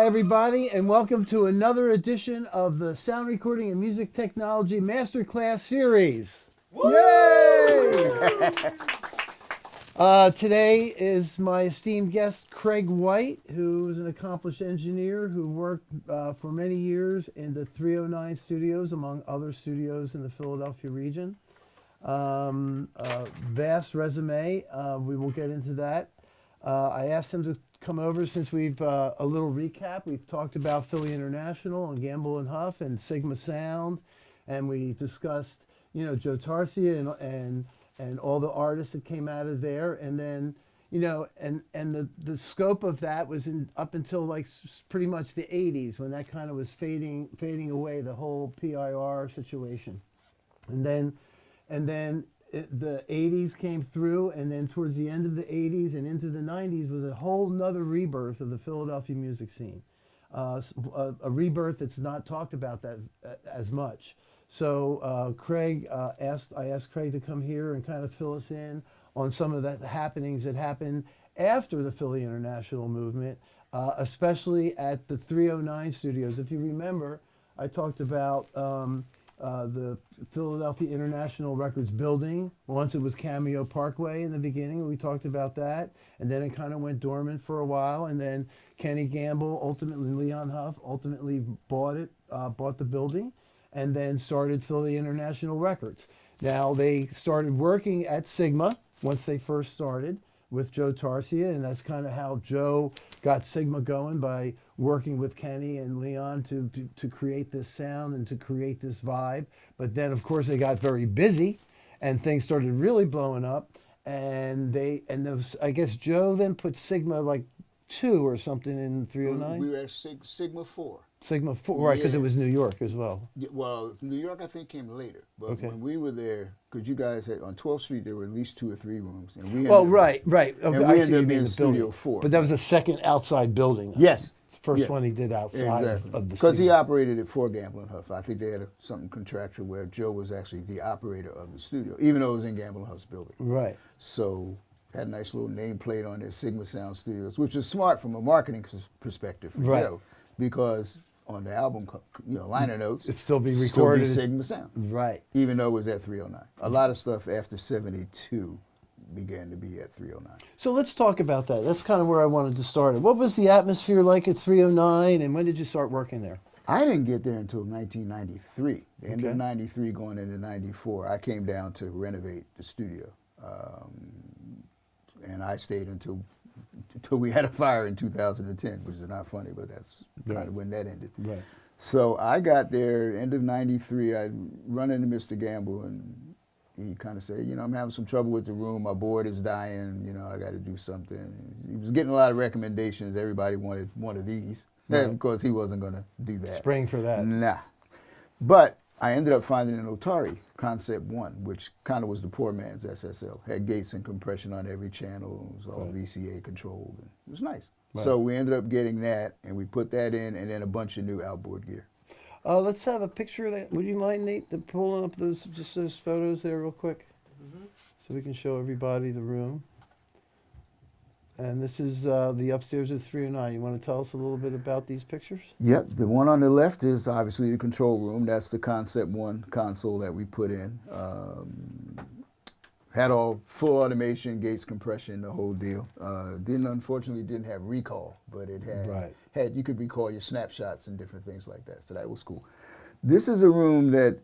Hi, everybody, and welcome to another edition of the Sound Recording and Music Technology Masterclass Series. Woo! Yay! Today is my esteemed guest, Craig White, who is an accomplished engineer who worked for many years in the 309 studios, among other studios in the Philadelphia region. Vast resume. We will get into that. I asked him to come over since we've a little recap. We've talked about Philly International and Gamble and Huff and Sigma Sound, and we discussed, you know, Joe Tarsia and all the artists that came out of there, and then, you know, and the scope of that was up until like pretty much the 80s, when that kind of was fading away, the whole PIR situation, and then the 80s came through, and then towards the end of the 80s and into the 90s was a whole nother rebirth of the Philadelphia music scene, a rebirth that's not talked about that as much. So Craig I asked Craig to come here and kind of fill us in on some of the happenings that happened after the Philly International movement, especially at the 309 studios. If you remember, I talked about the Philadelphia International Records building. Once it was Cameo Parkway in the beginning, we talked about that, and then it kind of went dormant for a while, and then Kenny Gamble, ultimately Leon Huff, ultimately bought the building, and then started Philly International Records. Now they started working at Sigma once they first started with Joe Tarsia, and that's kind of how Joe got Sigma going, by working with Kenny and Leon to create this sound and to create this vibe. But then, of course, they got very busy, and things started really blowing up. And I guess Joe then put Sigma like 2 or something in 309. We were at Sigma 4. Sigma 4, right? Because it was New York as well. Yeah, well, New York I think came later, but Okay. when we were there, because you guys had on 12th Street there were at least 2 or 3 rooms, and we Right. Okay, and we I see ended you up mean being the Studio building. 4. But that was the second outside building. Yes. It's the first Yeah. one he did outside Exactly. of the Because he Sigma. operated it for Gamble and Huff. I think they had something contractual where Joe was actually the operator of the studio, even though it was in Gamble and Huff's building. Right. So had a nice little nameplate on their Sigma Sound Studios, which is smart from a marketing perspective for Right. Joe, because on the album, liner notes, It'd still be still recorded. Sigma Sound, Right. even though it was at 309. A lot of stuff after 72 began to be at 309. So let's talk about that. That's kind of where I wanted to start. What was the atmosphere like at 309, and when did you start working there? I didn't get there until 1993, the end Okay. of 93 going into 94. I came down to renovate the studio, and I stayed until we had a fire in 2010, which is not funny, but that's kind of when that ended. Right. So I got there end of 93. I run into Mr. Gamble, and he kind of said, I'm having some trouble with the room. My board is dying. I got to do something. He was getting a lot of recommendations. Everybody wanted one of these. Right. And of course, he wasn't going to do that. Spring for that. Nah. But I ended up finding an Otari Concept 1, which kind of was the poor man's SSL. Had gates and compression on every channel. It was all VCA controlled. And it was nice. Right. So we ended up getting that, and we put that in, and then a bunch of new outboard gear. Let's have a picture of that. Would you mind, Nate, pulling up those photos there real quick, so we can show everybody the room? And this is the upstairs of 309. You want to tell us a little bit about these pictures? Yep, the one on the left is obviously the control room. That's the Concept 1 console that we put in. Had all full automation, gates compression, the whole deal. Unfortunately didn't have recall, but it had you could recall your snapshots and different things like that. So that was cool. This is a room that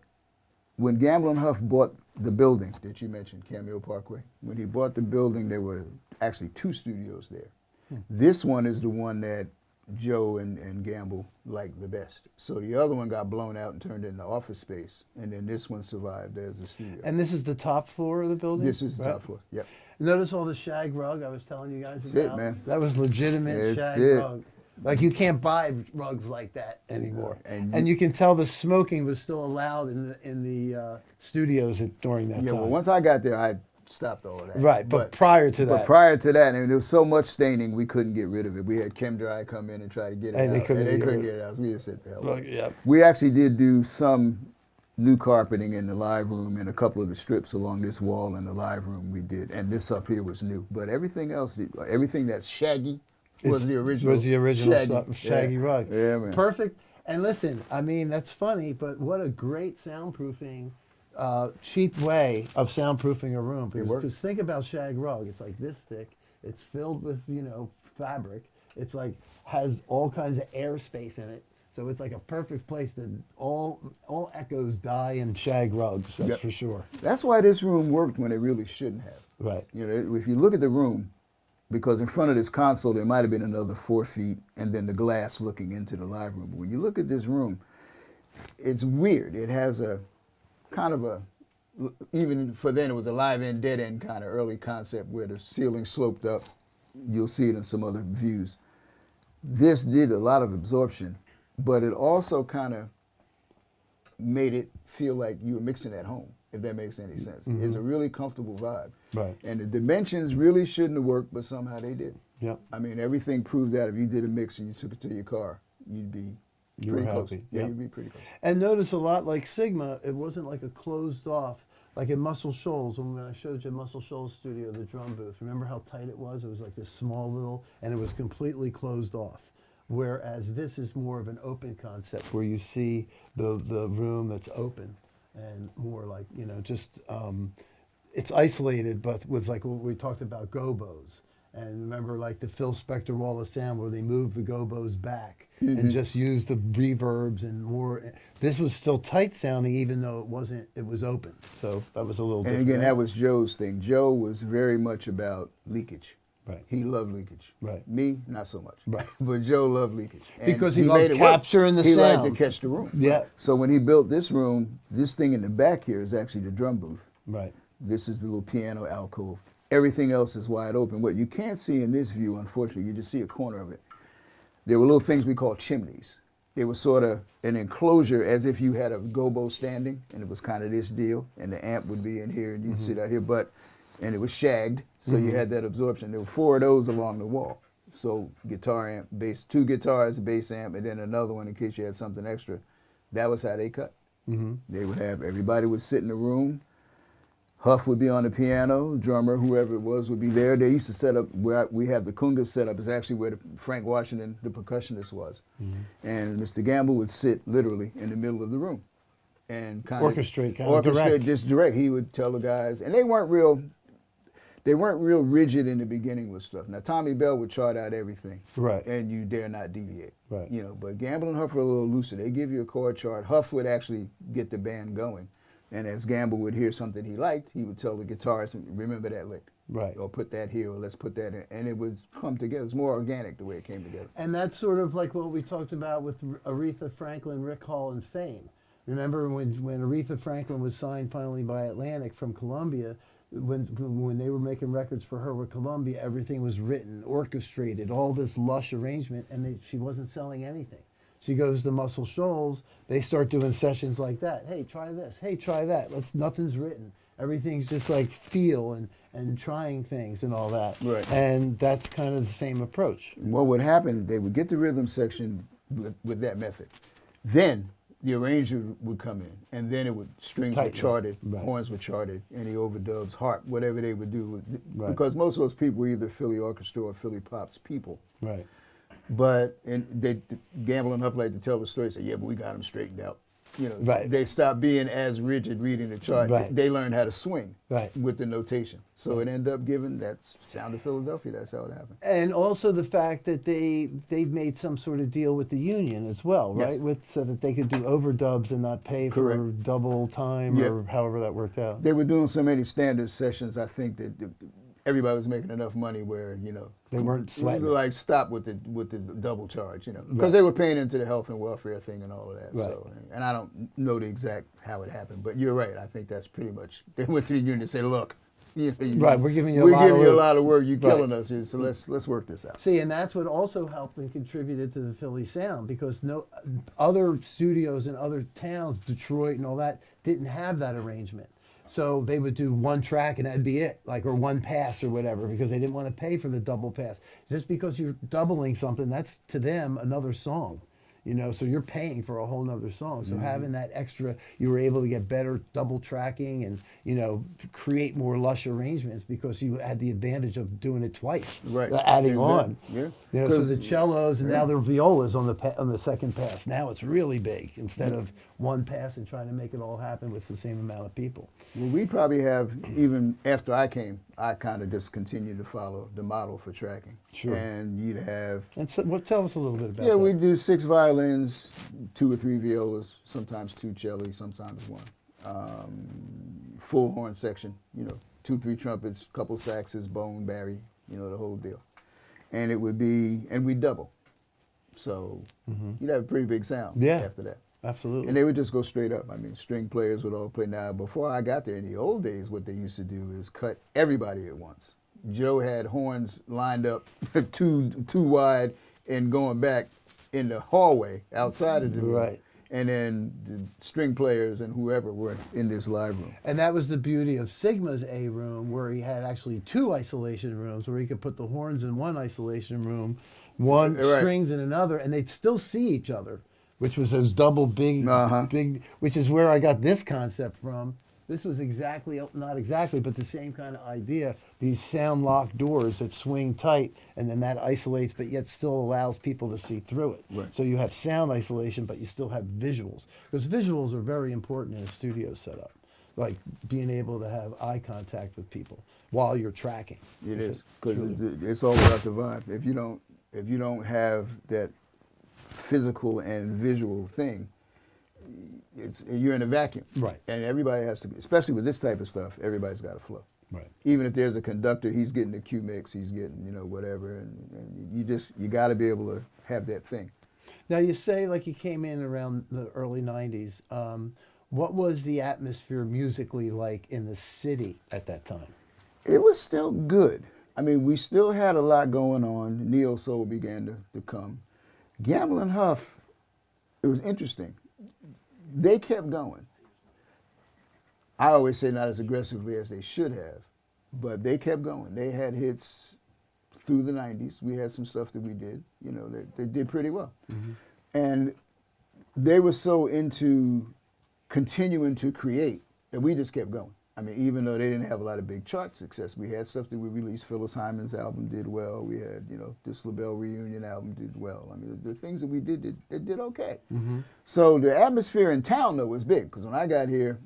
when Gamble and Huff bought the building that you mentioned, Cameo Parkway, when he bought the building, there were actually 2 studios there. This one is the one that Joe and Gamble liked the best. So the other one got blown out and turned into office space, and then this one survived as a studio. And this is the top floor of the building? This is the top floor, yep. Notice all the shag rug I was telling you guys That's about? it, man. That was legitimate That's shag it. rug. Like, you can't buy rugs like that anymore. And And you can tell the smoking was still allowed in the studios during that Yeah, time. well, once I got there, I stopped all of that. Right, but prior to that. But prior to that, and there was so much staining, we couldn't get rid of it. We had Chem Dry come in and try to get it And they out, couldn't and they get couldn't it. get it out. So we just said, the hell with it. Yeah. We actually did do some new carpeting in the live room and a couple of the strips along this wall in the live room we did. And this up here was new. But everything else, everything that's shaggy Was the original. Was the original Shaggy, Shaggy Rug. Yeah, man. Perfect. And listen, I mean, that's funny, but what a great soundproofing, cheap way of soundproofing a room. Because think about Shag Rug. It's like this thick. It's filled with, fabric. It's like has all kinds of airspace in it. So it's like a perfect place that all echoes die in Shag Rugs, that's for sure. That's why this room worked when it really shouldn't have. Right. If you look at the room, because in front of this console there might have been another 4 feet and then the glass looking into the live room. But when you look at this room, it's weird. It has a kind of a, even for then it was a live end, dead end kind of early concept where the ceiling sloped up. You'll see it in some other views. This did a lot of absorption, but it also kind of made it feel like you were mixing at home, if that makes any sense. Mm-hmm. It's a really comfortable vibe. Right. And the dimensions really shouldn't have worked, but somehow they did. Yep. I mean, everything proved that if you did a mix and you took it to your car, you'd be pretty close. Happy. Yeah, Yep. you'd be pretty close. And notice a lot like Sigma, it wasn't like a closed off, like in Muscle Shoals, when I showed you Muscle Shoals studio, the drum booth, remember how tight it was? It was like this small little, and it was completely closed off. Whereas this is more of an open concept where you see the room that's open and more like, just, it's isolated, but with like what we talked about, gobos. And remember like the Phil Spector Wall of Sound where they moved the gobos back and just used the reverbs and more. This was still tight sounding even though it was open. So that was a little different. And again, that was Joe's thing. Joe was very much about leakage. Right. He loved leakage. Right. Me, not so much. Right. But Joe loved leakage. And because he loved capturing the sound. He liked to catch the room. Yeah. So when he built this room, this thing in the back here is actually the drum booth. Right. This is the little piano alcove. Everything else is wide open. What you can't see in this view, unfortunately, you just see a corner of it. There were little things we call chimneys. They were sort of an enclosure as if you had a gobo standing, and it was kind of this deal, and the amp would be in here, and you'd sit out here, and it was shagged, so you had that absorption. There were 4 of those along the wall. So guitar amp, bass, 2 guitars, a bass amp, and then another one in case you had something extra. That was how they cut. They would have, everybody would sit in the room. Huff would be on the piano, drummer, whoever it was, would be there. They used to set up, where we have the conga set up, is actually where Frank Washington, the percussionist, was. And Mr. Gamble would sit literally in the middle of the room and kind of direct. Just direct. He would tell the guys, and they weren't real rigid in the beginning with stuff. Now, Tommy Bell would chart out everything. Right. And you dare not deviate. Right. But Gamble and Huff were a little looser. They give you a chord chart. Huff would actually get the band going. And as Gamble would hear something he liked, he would tell the guitarist, remember that lick. Right. Or put that here, or let's put that in. And it would come together. It's more organic the way it came together. And that's sort of like what we talked about with Aretha Franklin, Rick Hall, and Fame. Remember when Aretha Franklin was signed finally by Atlantic from Columbia, when they were making records for her with Columbia, everything was written, orchestrated, all this lush arrangement, and she wasn't selling anything. She goes to Muscle Shoals, they start doing sessions like that. Hey, try this. Hey, try that. Nothing's written. Everything's just like feel and trying things and all that. Right. And that's kind of the same approach. What would happen, they would get the rhythm section with that method. Then the arranger would come in, and then it would, strings were charted, horns were charted, any overdubs, harp, whatever they would do. Because most of those people were either Philly orchestra or Philly Pops people. Right. But they Gamble and Huff like to tell the story. Say, yeah, but we got them straightened out. They stopped being as rigid reading the chart. Right. They learned how to swing with the notation. So it ended up giving that sound of Philadelphia. That's how it happened. And also the fact that they've made some sort of deal with the union as well, right? Yes. So that they could do overdubs and not pay for double time or however that worked out. They were doing so many standard sessions. I think that everybody was making enough money where they weren't sweating. Like stop with the double charge, because they were paying into the health and welfare thing and all of that. Right. So, and I don't know the exact how it happened, but you're right. I think that's pretty much. They went to the union and said, "Look, we're giving you a lot of work. You're killing us here, so let's work this out." See, and that's what also helped and contributed to the Philly sound, because no other studios in other towns, Detroit and all that, didn't have that arrangement. So they would do one track and that'd be it, or one pass or whatever, because they didn't want to pay for the double pass. Just because you're doubling something, that's to them another song. You know, so you're paying for a whole nother song. So having that extra, you were able to get better double tracking and, you know, create more lush arrangements because you had the advantage of doing it twice, Right. adding Exactly. on. Yeah. You know, so 'Cause- the cellos and now the violas on the second pass. Now it's really big instead of one pass and trying to make it all happen with the same amount of people. Well, we probably have, even after I came, I kind of just continued to follow the model for tracking. Sure. And you'd have, And so, tell us a little bit about yeah, that. we do 6 violins, 2 or 3 violas, sometimes 2 celli, sometimes 1. Full horn section, you know, 2, 3 trumpets, couple saxes, bone, bari, you know, the whole deal. And it would be, and we double. So you'd have a pretty big sound after that. Absolutely. And they would just go straight up. I mean, string players would all play. Now, before I got there, in the old days, what they used to do is cut everybody at once. Joe had horns lined up too wide and going back in the hallway outside of the room. Right. And then the string players and whoever were in this live room. And that was the beauty of Sigma's A room, where he had actually 2 isolation rooms, where he could put the horns in one isolation room, one Right. strings in another, and they'd still see each other, which was those double big, which is where I got this concept from. This was exactly, not exactly, but the same kind of idea. These sound locked doors that swing tight, and then that isolates, but yet still allows people to see through it. Right. So you have sound isolation, but you still have visuals. Because visuals are very important in a studio setup, like being able to have eye contact with people while you're tracking. It is, because it's all about the vibe. If you don't have that physical and visual thing, you're in a vacuum. Right. And everybody has to, especially with this type of stuff, everybody's got to flow. Right. Even if there's a conductor, he's getting the Q mix, he's getting, you know, whatever, and you got to be able to have that thing. Now you say like you came in around the early 90s. What was the atmosphere musically like in the city at that time? It was still good. I mean, we still had a lot going on. Neo Soul began to come. Gamble and Huff, it was interesting. They kept going. I always say not as aggressively as they should have, but they kept going. They had hits through the 90s. We had some stuff that we did. You know, they did pretty well. And they were so into continuing to create that we just kept going. I mean, even though they didn't have a lot of big chart success, we had stuff that we released. Phyllis Hyman's album did well. We had, you know, this LaBelle Reunion album did well. I mean, the things that we did okay. So the atmosphere in town, though, was big. Because when I got here,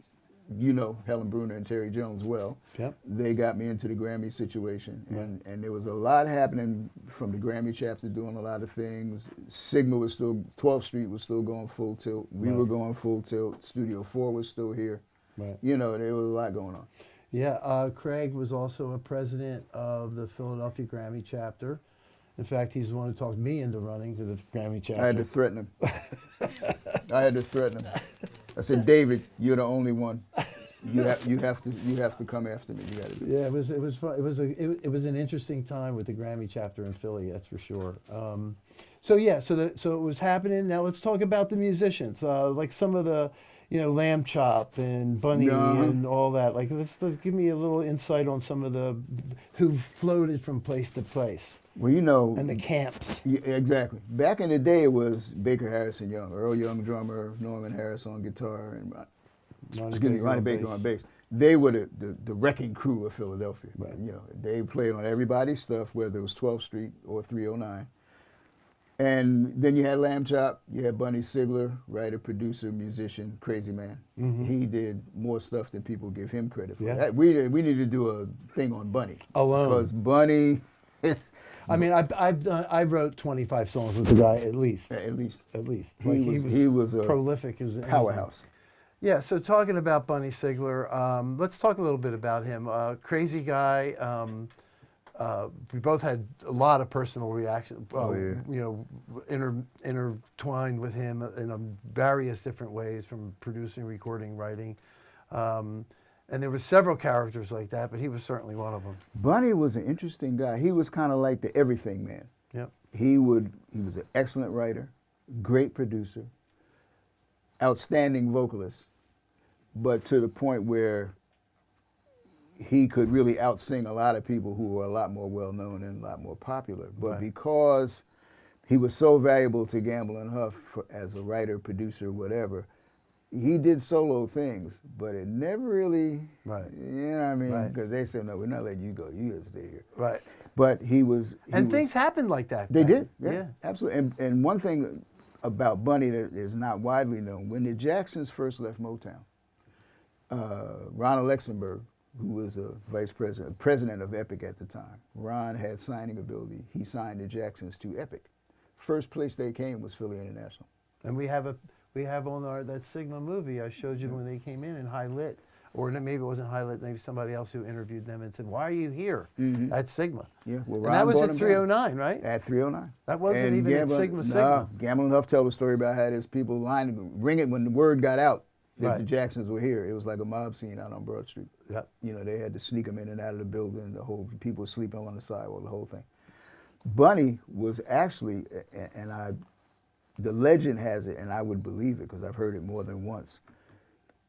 you know Helen Bruner and Terry Jones well. Yep. They got me into the Grammy situation. And there was a lot happening from the Grammy chapter doing a lot of things. Sigma was still, 12th Street was still going full tilt. We were going full tilt. Studio 4 was still here. Right. You know, there was a lot going on. Yeah, Craig was also a president of the Philadelphia Grammy chapter. In fact, he's the one who talked me into running to the Grammy chapter. I had to threaten him. I said, David, you're the only one. You have to come after me. You got to do it. Yeah, it was fun. It was an interesting time with the Grammy chapter in Philly. That's for sure. So it was happening. Now let's talk about the musicians. Like some of the, you know, Lamb Chop and Bunny and all that. Like let's give me a little insight on some of the who floated from place to place. Well, you know. And the camps. Yeah, exactly. Back in the day, it was Baker Harrison Young, Earl Young drummer, Norman Harris on guitar, and Ronnie Baker on bass. They were the wrecking crew of Philadelphia. Right. You know, they played on everybody's stuff, whether it was 12th Street or 309. And then you had Lamb Chop, you had Bunny Sigler, writer, producer, musician, crazy man. He did more stuff than people give him credit for. Yeah. We need to do a thing on Bunny. Alone. Because Bunny is... I mean, I wrote 25 songs with the guy at least. At least. Like He was a prolific as anything. powerhouse. Yeah, so talking about Bunny Sigler, let's talk a little bit about him. Crazy guy. We both had a lot of personal reactions, you know, intertwined with him in various different ways, from producing, recording, writing. And there were several characters like that, but he was certainly one of them. Bunny was an interesting guy. He was kind of like the everything man. Yep. He was an excellent writer, great producer, outstanding vocalist, but to the point where he could really outsing a lot of people who were a lot more well-known and a lot more popular. But because he was so valuable to Gamble and Huff as a writer, producer, whatever. He did solo things, but it never really, right. You know what I mean? Right. Because they said, no, we're not letting you go. You gotta stay here. Right. But he was. Things happened like that. They did, yeah, absolutely. And one thing about Bunny that is not widely known, when the Jacksons first left Motown, Ron Alexenberg, who was a president of Epic at the time, Ron had signing ability. He signed the Jacksons to Epic. First place they came was Philly International. And we have on that Sigma movie I showed you when they came in high lit, or maybe it wasn't high lit, maybe somebody else who interviewed them and said, "Why are you here at Sigma?" Yeah, well, and that was at 309, right? At 309. That wasn't even at Sigma. No, Gamble and Huff tell the story about how there's people ringing when the word got out that the Jacksons were here. It was like a mob scene out on Broad Street. Yep. You know, they had to sneak them in and out of the building. People were sleeping on the sidewalk, the whole thing. Bunny was actually, the legend has it, and I would believe it because I've heard it more than once.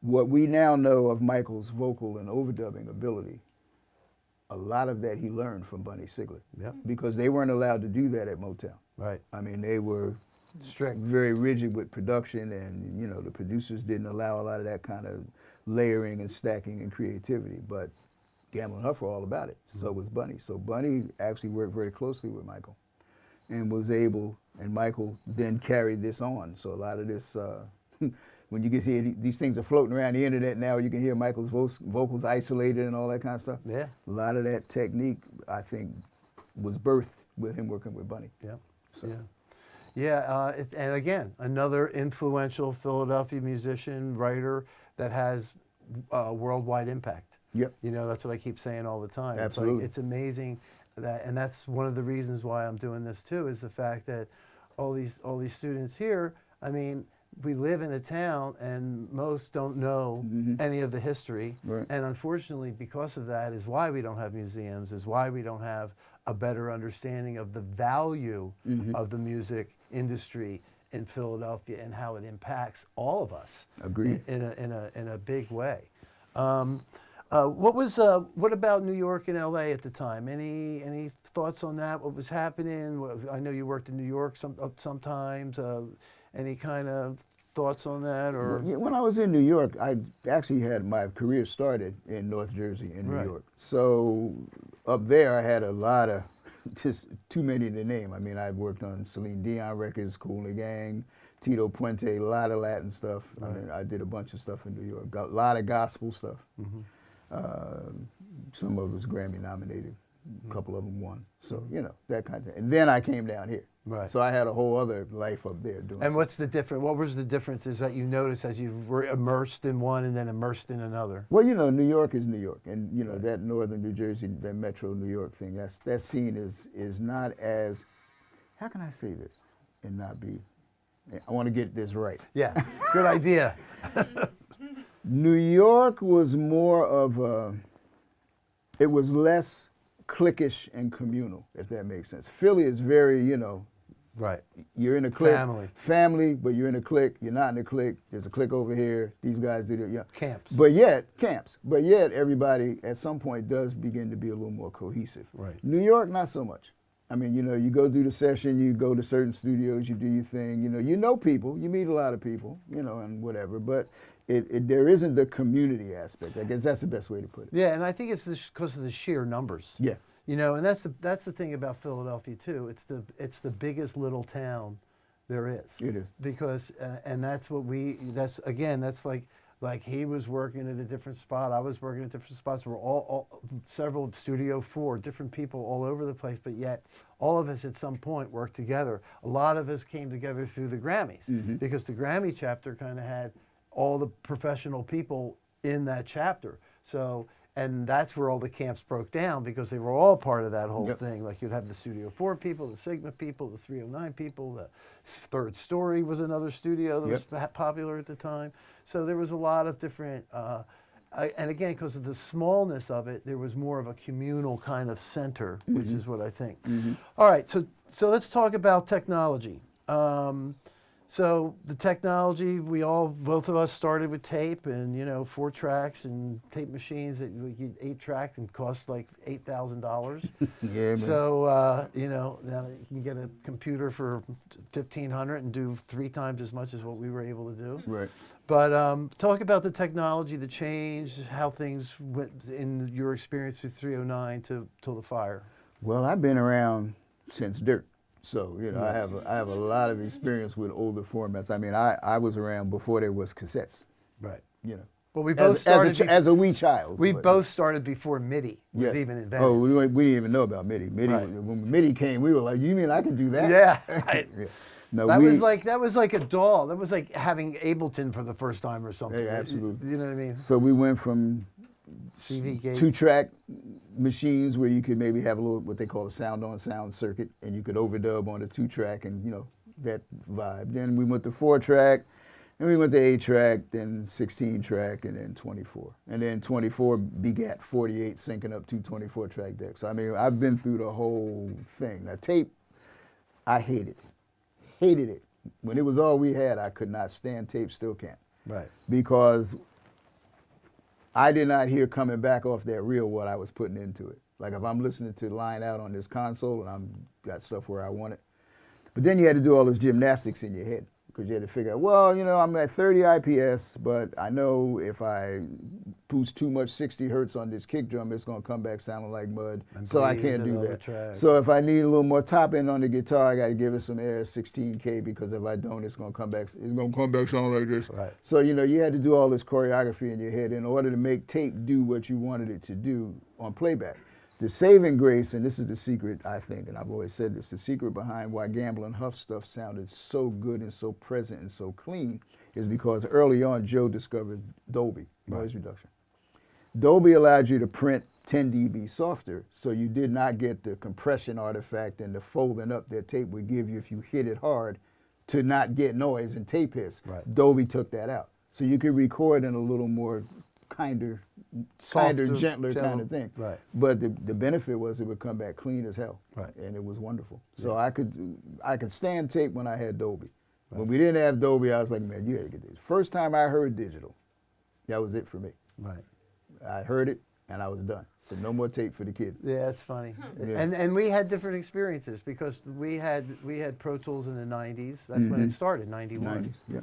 What we now know of Michael's vocal and overdubbing ability, a lot of that he learned from Bunny Sigler. Yep. Because they weren't allowed to do that at Motown. Right. I mean, they were strict, very rigid with production, and you know the producers didn't allow a lot of that kind of layering and stacking and creativity. But Gamble and Huff were all about it. So was Bunny. So Bunny actually worked very closely with Michael, and was able. And Michael then carried this on. So a lot of this, when you can hear these things are floating around the internet now, you can hear Michael's vocals isolated and all that kind of stuff. Yeah. A lot of that technique, I think, was birthed with him working with Bunny. Yeah. So. Yeah. Yeah, and again, another influential Philadelphia musician, writer that has worldwide impact. Yep. You know, that's what I keep saying all the time. Absolutely. It's amazing that, and that's one of the reasons why I'm doing this too, is the fact that all these students here, I mean, we live in a town and most don't know any of the history. Right. And unfortunately, because of that is why we don't have museums, is why we don't have a better understanding of the value of the music industry in Philadelphia and how it impacts all of us. Agreed. In a big way. What about New York and LA at the time? Any thoughts on that? What was happening? I know you worked in New York sometimes. Any kind of thoughts on that? Or when I was in New York, I actually had my career started in North Jersey in New York. So up there, I had a lot of, just too many to name. I mean, I worked on Celine Dion records, Kool and the Gang, Tito Puente, a lot of Latin stuff. I mean, I did a bunch of stuff in New York. Got a lot of gospel stuff. Some of it was Grammy nominated. A couple of them won. So, you know, that kind of thing. And then I came down here. Right. So I had a whole other life up there doing And what's the difference? What was the differences that you noticed as you were immersed in one and then immersed in another? Well, you know, New York is New York. And, you know, that northern New Jersey, that metro New York thing, that scene is not as, how can I say this and not be, I want to get this right. Yeah, good idea. New York was more of a, it was less cliquish and communal, if that makes sense. Philly is very, you know, right. You're in a clique. Family, but you're in a clique. You're not in a clique. There's a clique over here. These guys do that. Yeah. Camps. But yet, everybody at some point does begin to be a little more cohesive. Right. New York, not so much. I mean, you know, you go do the session, you go to certain studios, you do your thing. You know people, you meet a lot of people, you know, and whatever. But there isn't the community aspect. I guess that's the best way to put it. Yeah, and I think it's because of the sheer numbers. Yeah. You know, and that's the thing about Philadelphia too. It's the biggest little town there is. It is. Because and that's like he was working at a different spot. I was working at different spots. We're all several Studio 4, different people all over the place, but yet all of us at some point worked together. A lot of us came together through the Grammys because the Grammy chapter kind of had all the professional people in that chapter. So, and that's where all the camps broke down because they were all part of that whole thing. Like you'd have the Studio 4 people, the Sigma people, the 309 people, the Third Story was another studio that was popular at the time. So there was a lot of different, and again, because of the smallness of it, there was more of a communal kind of center, which is what I think. All right, so let's talk about technology. So the technology, both of us started with tape and, 4-tracks and tape machines that we could 8-track and cost like $8,000. Yeah, man. So, now you can get a computer for $1,500 and do 3 times as much as what we were able to do. Right. But talk about the technology, the change, how things went in your experience with 309 till the fire. Well, I've been around since dirt. So, I have a lot of experience with older formats. I mean, I was around before there was cassettes. Right. Well, we both started as a wee child. We both started before MIDI was even invented. Oh, we didn't even know about MIDI. When MIDI came, we were like, "You mean I can do that?" Yeah. Yeah. No, that was like a doll. That was like having Ableton for the first time or something. Yeah, absolutely. You know what I mean? So we went from CV gates. 2-track machines where you could maybe have a little what they call a sound-on-sound circuit, and you could overdub on the 2-track and that vibe. Then we went to 4-track, and we went to 8-track, then 16-track, and then 24. And then 24 begat 48, syncing up 2 24-track decks. So, I mean, I've been through the whole thing. Now, tape, I hated it. When it was all we had, I could not stand tape, still can't. Right. Because I did not hear coming back off that reel what I was putting into it. Like if I'm listening to line out on this console and I'm got stuff where I want it. But then you had to do all this gymnastics in your head because you had to figure out, well, I'm at 30 IPS, but I know if I boost too much 60 hertz on this kick drum, it's going to come back sounding like mud. So I can't do that. Track. So if I need a little more top end on the guitar, I got to give it some air 16K because if I don't, it's going to come back sounding like this. Right. So, you had to do all this choreography in your head in order to make tape do what you wanted it to do on playback. The saving grace, and this is the secret, I think, and I've always said this, the secret behind why Gamble and Huff stuff sounded so good and so present and so clean is because early on Joe discovered Dolby, noise reduction. Dolby allowed you to print 10 dB softer, so you did not get the compression artifact and the folding up that tape would give you if you hit it hard to not get noise and tape hiss. Right. Dolby took that out. So you could record in a little more kinder, gentler kind of thing. Right. But the benefit was it would come back clean as hell. Right. And it was wonderful. Yeah. So I could stand tape when I had Dolby. Right. When we didn't have Dolby, I was like, man, you gotta get this. First time I heard digital, that was it for me. Right. I heard it and I was done. So no more tape for the kid. Yeah, it's funny. Yeah. And we had different experiences because we had Pro Tools in the 90s. That's when it started, 91. 90s, yeah.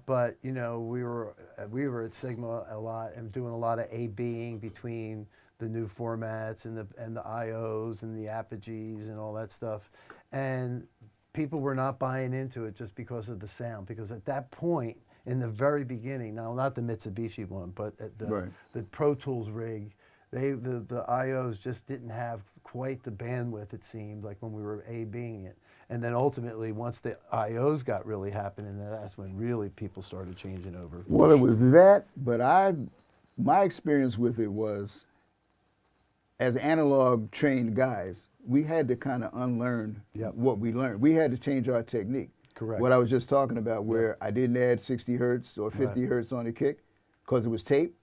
But we were at Sigma a lot and doing a lot of A/Bing between the new formats and the IOs and the Apogees and all that stuff, and people were not buying into it just because of the sound. Because at that point, in the very beginning, now not the Mitsubishi one, but at the Pro Tools rig, the IOs just didn't have quite the bandwidth, it seemed like when we were A/Bing it. And then ultimately, once the IOs got really happening, that's when really people started changing over. Well, it was that, but my experience with it was, as analog trained guys, we had to kind of unlearn what we learned. We had to change our technique. Correct. What I was just talking about, where I didn't add 60 hertz or 50 hertz on the kick because it was tape.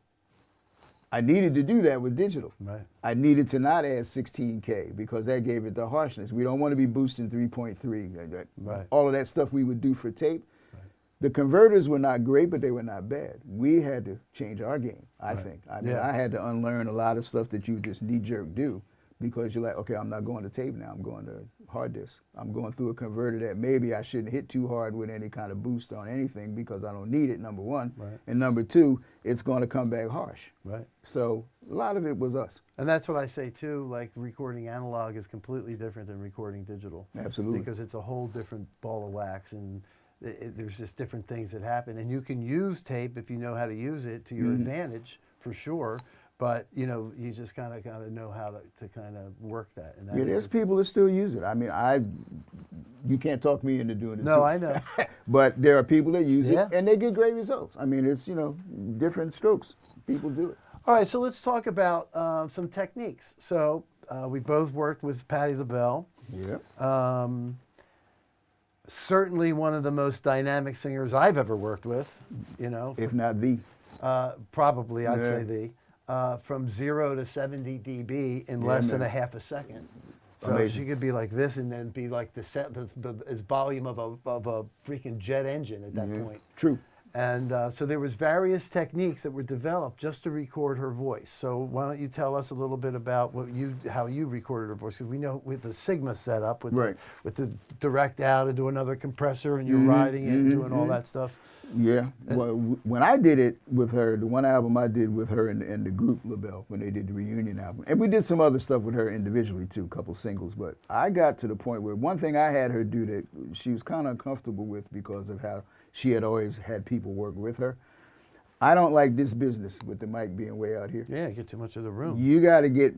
I needed to do that with digital. Right. I needed to not add 16K because that gave it the harshness. We don't want to be boosting 3.3. Right. All of that stuff we would do for tape. Right. The converters were not great, but they were not bad. We had to change our game, I think. I mean, I had to unlearn a lot of stuff that you just knee-jerk do because you're like, okay, I'm not going to tape now. I'm going to hard disk. I'm going through a converter that maybe I shouldn't hit too hard with any kind of boost on anything because I don't need it, number one. Right. And number two, it's going to come back harsh. Right. So a lot of it was us. And that's what I say too, like recording analog is completely different than recording digital. Absolutely. Because it's a whole different ball of wax and there's just different things that happen. And you can use tape if you know how to use it to your advantage, for sure. But, you just kind of know how to kind of work that. And that there's people that still use it. I mean, you can't talk me into doing it. No, I know. But there are people that use it, and they get great results. I mean, it's, different strokes. People do it. All right, so let's talk about some techniques. So we both worked with Patti LaBelle. Yeah. Certainly one of the most dynamic singers I've ever worked with, If not the. Probably, I'd say the. From 0 to 70 dB in less than a half a second. So Amazing. she could be like this and then be like the as volume of a freaking jet engine at that point. True. And so there was various techniques that were developed just to record her voice. So why don't you tell us a little bit about how you recorded her voice? Because we know with the Sigma setup, with the direct out into another compressor, and you're riding it and doing all that stuff. Yeah. Well, when I did it with her, the one album I did with her and the group LaBelle, when they did the reunion album, and we did some other stuff with her individually too, a couple singles. But I got to the point where one thing I had her do that she was kind of uncomfortable with because of how she had always had people work with her. I don't like this business with the mic being way out here. Yeah, get too much of the room. You got to get,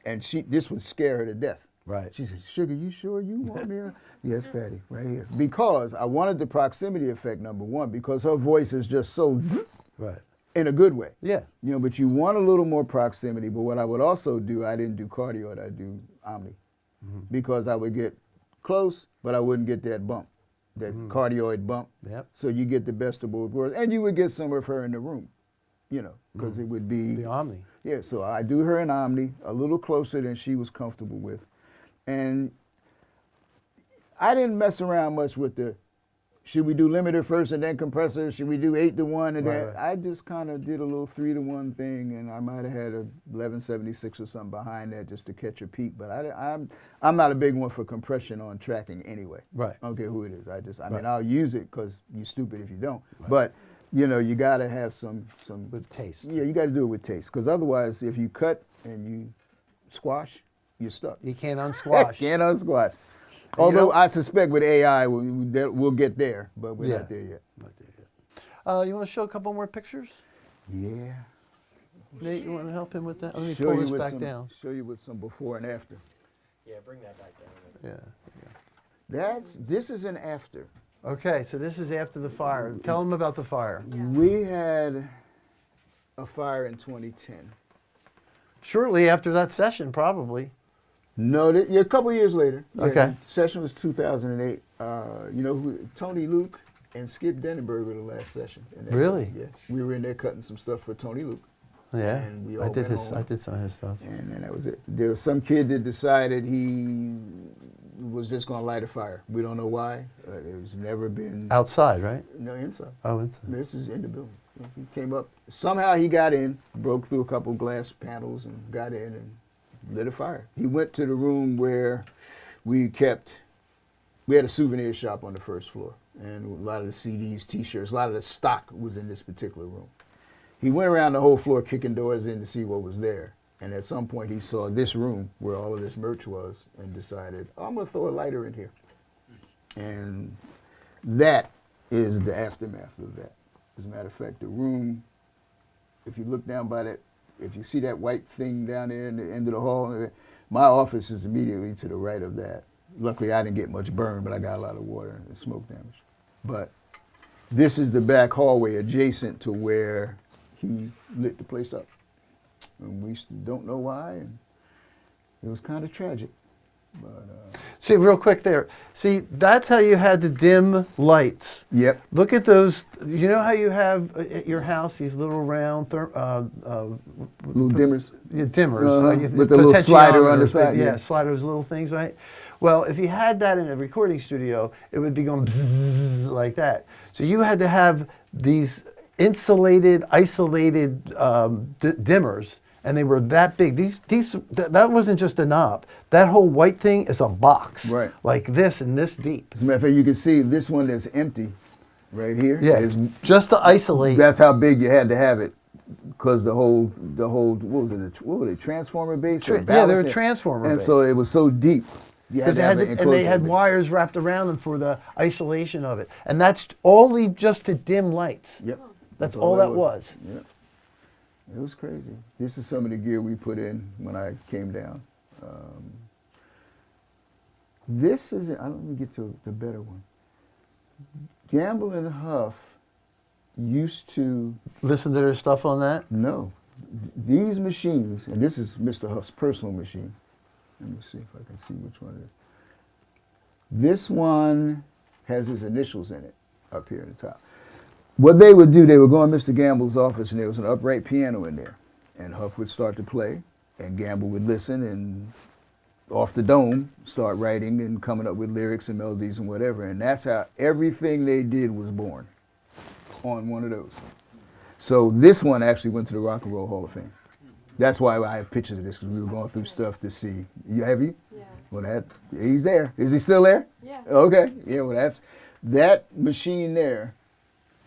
and this would scare her to death. Right. She said, "Sugar, you sure you want me?" Yes, Patty, right here. Because I wanted the proximity effect, number one, because her voice is just so right. In a good way. Yeah. But you want a little more proximity. But what I would also do, I didn't do cardioid, I do omni. Because I would get close, but I wouldn't get that bump, that cardioid bump. Yep. So you get the best of both worlds. And you would get some of her in the room, because it would be. The omni. Yeah, so I do her in omni, a little closer than she was comfortable with. And I didn't mess around much with should we do limiter first and then compressor? Should we do 8-to-1 and then? I just kind of did a little 3-to-1 thing, and I might have had a 1176 or something behind that just to catch a peak. But I'm not a big one for compression on tracking anyway. Right. I don't care who it is. I mean, I'll use it because you're stupid if you don't. Right. But you got to have some with taste. Yeah, you got to do it with taste, because otherwise, if you cut and you squash, you're stuck. You can't unsquash. Can't unsquash. Although I suspect with AI, we'll get there, but we're not there yet. Not there yet. You want to show a couple more pictures? Yeah. Nate, you want to help him with that? Let me pull this back down. Show you with some before and after. Yeah, bring that back down. Yeah. This is an after. Okay, so this is after the fire. Tell them about the fire. Yeah. We had a fire in 2010. Shortly after that session, probably. No, a couple years later. Okay. The session was 2008. Tony Luke and Skip Denenberg were the last session. Really? Yeah. We were in there cutting some stuff for Tony Luke. Yeah. And we all I did home. some of his stuff. And then that was it. There was some kid that decided he was just going to light a fire. We don't know why. It was never been Outside, right? No, inside. Oh, inside. This is in the building. He came up. Somehow he got in, broke through a couple glass panels, and got in and lit a fire. He went to the room where we had a souvenir shop on the first floor, and a lot of the CDs, T-shirts, a lot of the stock was in this particular room. He went around the whole floor kicking doors in to see what was there, and at some point he saw this room where all of this merch was and decided, I'm going to throw a lighter in here. And that is the aftermath of that. As a matter of fact, the room, if you look down by that, if you see that white thing down there in the end of the hall, my office is immediately to the right of that. Luckily, I didn't get much burn, but I got a lot of water and smoke damage. But this is the back hallway adjacent to where he lit the place up. And we don't know why, and it was kind of tragic. But, See, real quick there. See, that's how you had the dim lights. Yep. Look at those. You know how you have at your house these little round little dimmers. Yeah, dimmers. With the little slider on the side. Yeah, slider, those little things, right? Well, if you had that in a recording studio, it would be going bzzz, like that. So you had to have these insulated, isolated dimmers. And they were that big. That wasn't just a knob. That whole white thing is a box. Right. Like this and this deep. As a matter of fact, you can see this one is empty right here. Yeah, just to isolate. That's how big you had to have it, because the whole what was it, transformer base? Yeah, they were transformer and base. so it was so deep. Because they had wires wrapped around them for the isolation of it. And that's only just to dim lights. Yep. That's all that was. Yep. It was crazy. This is some of the gear we put in when I came down. Let me get to the better one. Gamble and Huff used to... Listen to their stuff on that? No. These machines, and this is Mr. Huff's personal machine. Let me see if I can see which one it is. This one has his initials in it up here at the top. What they would do, they would go in Mr. Gamble's office, and there was an upright piano in there. And Huff would start to play, and Gamble would listen, and off the dome, start writing and coming up with lyrics and melodies and whatever. And that's how everything they did was born, on one of those. So this one actually went to the Rock and Roll Hall of Fame. That's why I have pictures of this, because we were going through stuff to see. Have you? Yeah. Well, he's there. Is he still there? Yeah. Okay. Yeah, well, that machine there,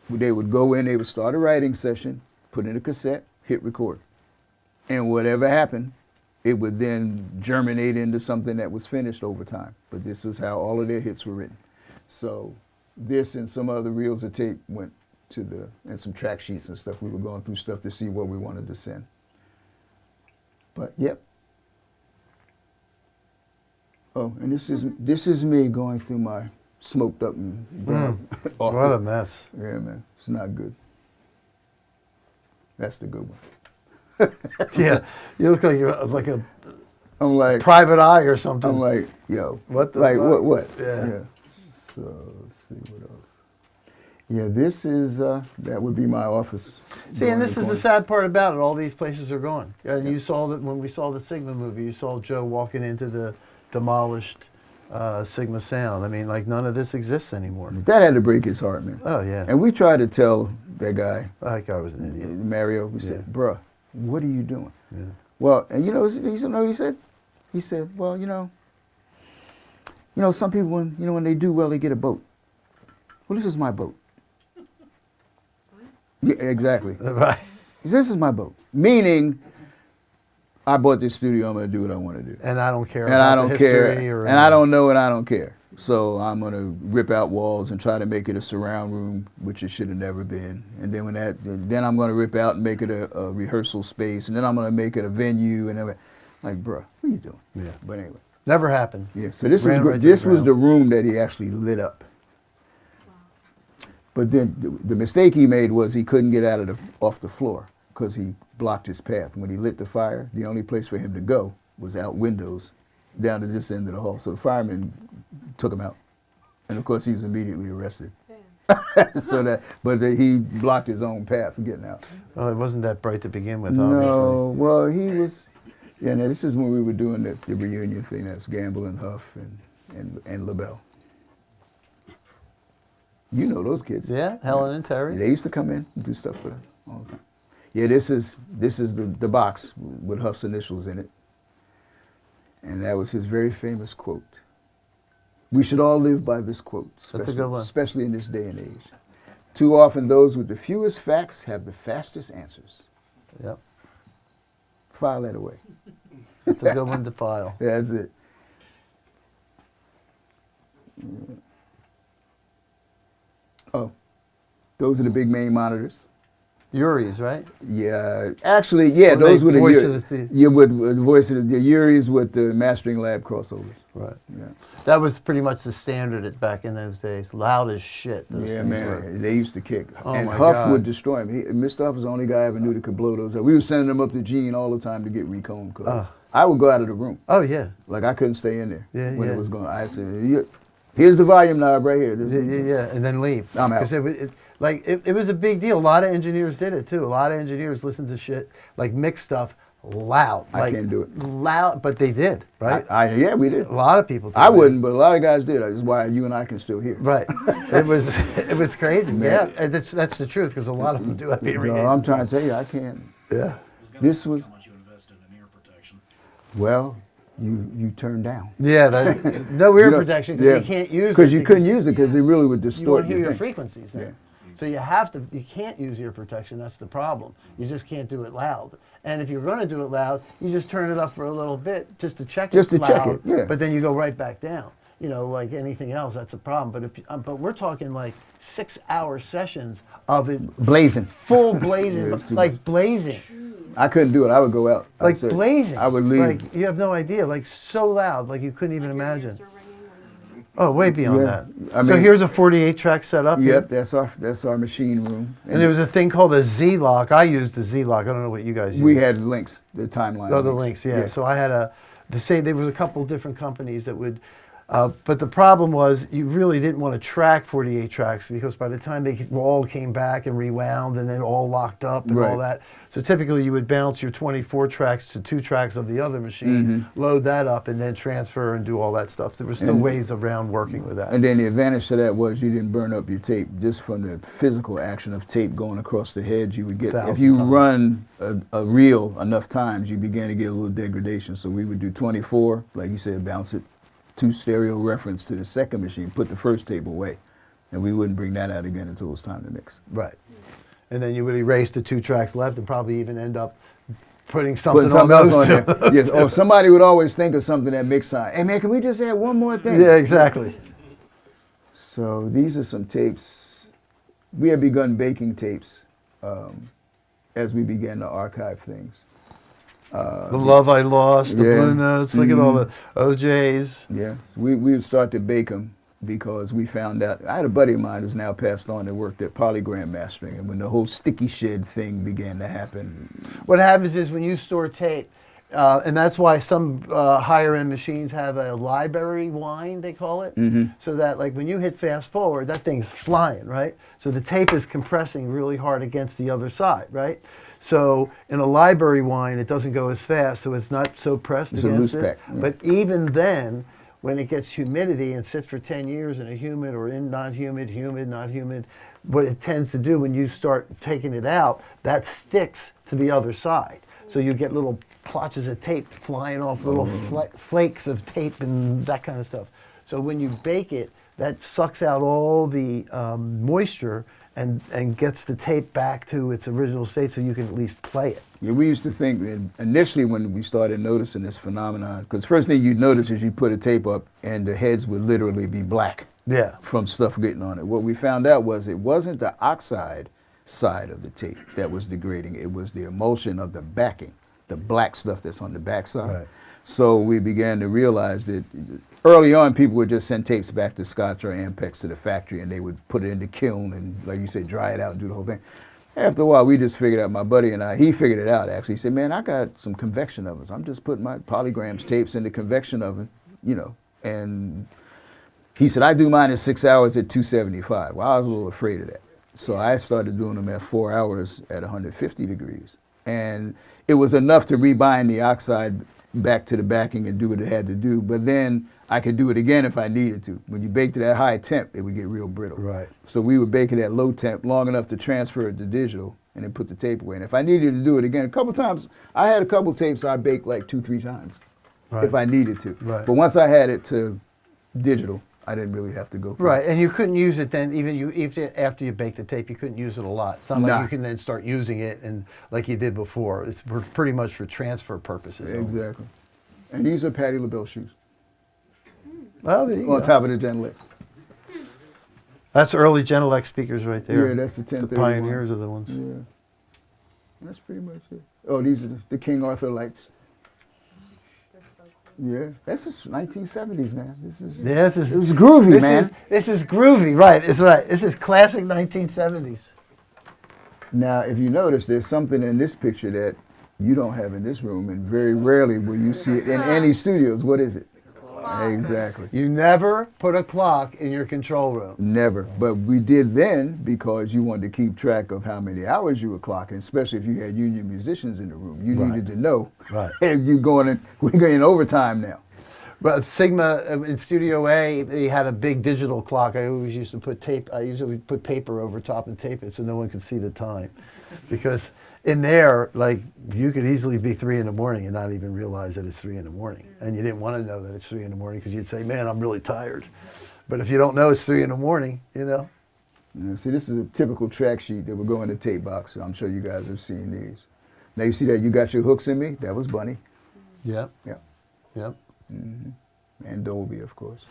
they would go in, they would start a writing session, put in a cassette, hit record. And whatever happened, it would then germinate into something that was finished over time. But this was how all of their hits were written. So this and some other reels of tape went to and some track sheets and stuff. We were going through stuff to see what we wanted to send. But, yep. Oh, and this is me going through my smoked up and brown. What a mess. Yeah, man. It's not good. That's the good one. Yeah, you look like you're like a I'm like private eye or something. I'm like, yo. What the like fuck? what? Yeah. So let's see what else. Yeah, this is that would be my office. See, and this is the sad part about it. All these places are gone. And you saw that when we saw the Sigma movie, you saw Joe walking into the demolished Sigma Sound. I mean, like none of this exists anymore. That had to break his heart, man. Oh yeah. And we tried to tell that guy, That guy was an idiot. Mario, we said, bruh, what are you doing? Yeah. Well, and you know what he said? He said, well, you know, some people when they do well, they get a boat. Well, this is my boat. Yeah, exactly. Right. He said, this is my boat. Meaning, I bought this studio, I'm going to do what I want to do. And I don't care. And about I the don't care. history or And I don't know and I don't care. So I'm going to rip out walls and try to make it a surround room, which it should have never been. And then then I'm going to rip out and make it a rehearsal space. And then I'm going to make it a venue and everything. Like, bruh, what are you doing? Yeah. But anyway. Never happened. Yeah. So this Ran was right to this the was ground. the room that he actually lit up. But then the mistake he made was he couldn't get off the floor because he blocked his path. When he lit the fire, the only place for him to go was out windows down to this end of the hall. So the firemen took him out. And of course he was immediately arrested. He blocked his own path for getting out. Well, it wasn't that bright to begin with, obviously. No, well, he was, yeah, now this is when we were doing the reunion thing. That's Gamble and Huff and LaBelle. You know those kids. Yeah, Helen and Terry. They used to come in and do stuff with us all the time. Yeah, this is the box with Huff's initials in it. And that was his very famous quote. We should all live by this quote. That's a good one. Especially in this day and age. Too often those with the fewest facts have the fastest answers. Yep. File that away. That's a good one to file. That's it. Oh, those are the big main monitors. Yuri's, right? Yeah, actually, yeah, Or those they were the voice of the yeah, with the voice of the Yuri's with the mastering lab crossovers. Right. Yeah, That was pretty much the standard back in those days. Loud as shit. Those yeah, things man, were. they used to kick. Oh, and my Huff God. would destroy him. Mr. Huff was the only guy I ever knew that could blow those up. We were sending them up to Gene all the time to get recombed. 'Cause I would go out of the room. Oh yeah. Like I couldn't stay in there when Yeah. it was going. I said, here's the volume knob right here. This is- Yeah, and then leave. I'm out. Because it was a big deal. A lot of engineers did it too. A lot of engineers listened to shit, like mix stuff loud. I can't do it. Loud, but they did, right? Yeah, we did. A lot of people did. I wouldn't, but a lot of guys did. That's why you and I can still hear. Right. It was crazy. Man. Yeah, and that's the truth because a lot of them do have hearing No, aids. I'm trying to tell you, I can't. Yeah. This was How much you invested in ear protection? well. You turned down. Yeah, no ear You know, protection because yeah, you can't use it. because you couldn't use it because it really would You distort won't hear your thing. frequencies then. Yeah. So you can't use ear protection, that's the problem. You just can't do it loud. And if you're going to do it loud, you just turn it up for a little bit just to check Just it's to check loud, it, yeah. But then you go right back down. You know, like anything else, that's a problem. But we're talking like 6-hour sessions of it, Blazing. full blazing, Yeah, it's too like blazing. I couldn't do it. I would go out. I'd Like say- blazing. I would leave. Like you have no idea. Like so loud, like you couldn't even imagine. Ears are ringing when- Oh, way beyond Yeah. that. I So mean- here's a 48 track setup. here. Yep, that's our machine room. And there was a thing called a Z-Lock. I used the Z-Lock. I don't know what you guys used. we had links, the timeline. Oh, the links, yeah. So I had there was a couple different companies that would But the problem was you really didn't want to track 48 tracks because by the time they all came back and rewound and then all locked up and all Right. that. So typically you would bounce your 24 tracks to 2 tracks of the other machine, load that up, and then transfer and do all that stuff. There were still ways around working with that. And then the advantage to that was you didn't burn up your tape just from the physical action of tape going across the head. You would get, if you run a reel enough times, you began to get a little degradation. So we would do 24, like you said, bounce it to stereo reference to the second machine, put the first tape away, and we wouldn't bring that out again until it was time to mix. Right. And then you would erase the 2 tracks left and probably even end up putting something Putting something on else those on two. there. Yes. Or somebody would always think of something at mix time. Hey man, can we just add one more thing? Yeah, exactly. So these are some tapes. We had begun baking tapes as we began to archive things. The Love I Lost, the Yeah. Blue Notes, look at all the OJs. Yeah, we would start to bake them because we found out. I had a buddy of mine who's now passed on that worked at Polygram Mastering, and when the whole sticky shed thing began to happen, What happens is when you store tape, and that's why some higher end machines have a library wind, they call it, so that like when you hit fast forward, that thing's flying, right? So the tape is compressing really hard against the other side, right? So in a library wind, it doesn't go as fast, so it's not so pressed It's a against loose it. pack, yeah. But even then, when it gets humidity and sits for 10 years in a humid or in not humid, humid, not humid, what it tends to do when you start taking it out, that sticks to the other side. So you get little plotches of tape flying off, little flakes of tape and that kind of stuff. So when you bake it, that sucks out all the moisture and gets the tape back to its original state so you can at least play it. yeah, we used to think that initially when we started noticing this phenomenon, because first thing you'd notice is you put a tape up and the heads would literally be black Yeah. from stuff getting on it. What we found out was it wasn't the oxide side of the tape that was degrading, it was the emulsion of the backing, the black stuff that's on the back side. Right. So we began to realize that early on people would just send tapes back to Scotch or Ampex to the factory and they would put it in the kiln and, like you said, dry it out and do the whole thing. After a while, we just figured out, my buddy and I, he figured it out actually. He said, man, I got some convection ovens. I'm just putting my Polygrams tapes in the convection oven, you know. And he said, I do mine in 6 hours at 275. Well, I was a little afraid of that. So I started doing them at 4 hours at 150 degrees. And it was enough to rebind the oxide back to the backing and do what it had to do. But then I could do it again if I needed to. When you baked it at high temp, it would get real brittle. Right. So we would bake it at low temp long enough to transfer it to digital and then put the tape away. And if I needed to do it again, a couple times, I had a couple tapes I baked like 2-3 times if I needed to. Right. But once I had it to digital, I didn't really have to go for Right, it. and you couldn't use it then, even after you bake the tape, you couldn't use it a lot. It's not like Nah. you can then start using it and like you did before. It's pretty much for transfer purposes. Exactly. And these are Patti LaBelle shoes Well, there you on go. top of the Genelex. That's early Genelex speakers right there. Yeah, that's the The 1031. pioneers are the ones. Yeah. That's pretty much it. Oh, these are the King Arthur lights. Yeah, that's just 1970s, man. This is Yeah, this is it was groovy, this man. This is groovy, right? It's right. This is classic 1970s. Now, if you notice, there's something in this picture that you don't have in this room, and very rarely will you see it in any studios. What is it? Exactly. You never put a clock in your control room. Never. But we did then because you wanted to keep track of how many hours you were clocking, especially if you had union musicians in the room. You Right. needed to know. Right. If you going in, we're going overtime now. But Sigma in Studio A, they had a big digital clock. I always used to put tape. I usually put paper over top and tape it so no one could see the time, because in there, like you could easily be 3 in the morning and not even realize that it's 3 in the morning, and you didn't want to know that it's 3 in the morning because you'd say, "Man, I'm really tired." But if you don't know it's 3 in the morning, you know. Yeah, see, this is a typical track sheet that would go in the tape box. I'm sure you guys have seen these. Now you see that you got your hooks in me. That was Bunny. Yep. Yeah. Yep. And Dolby, of course.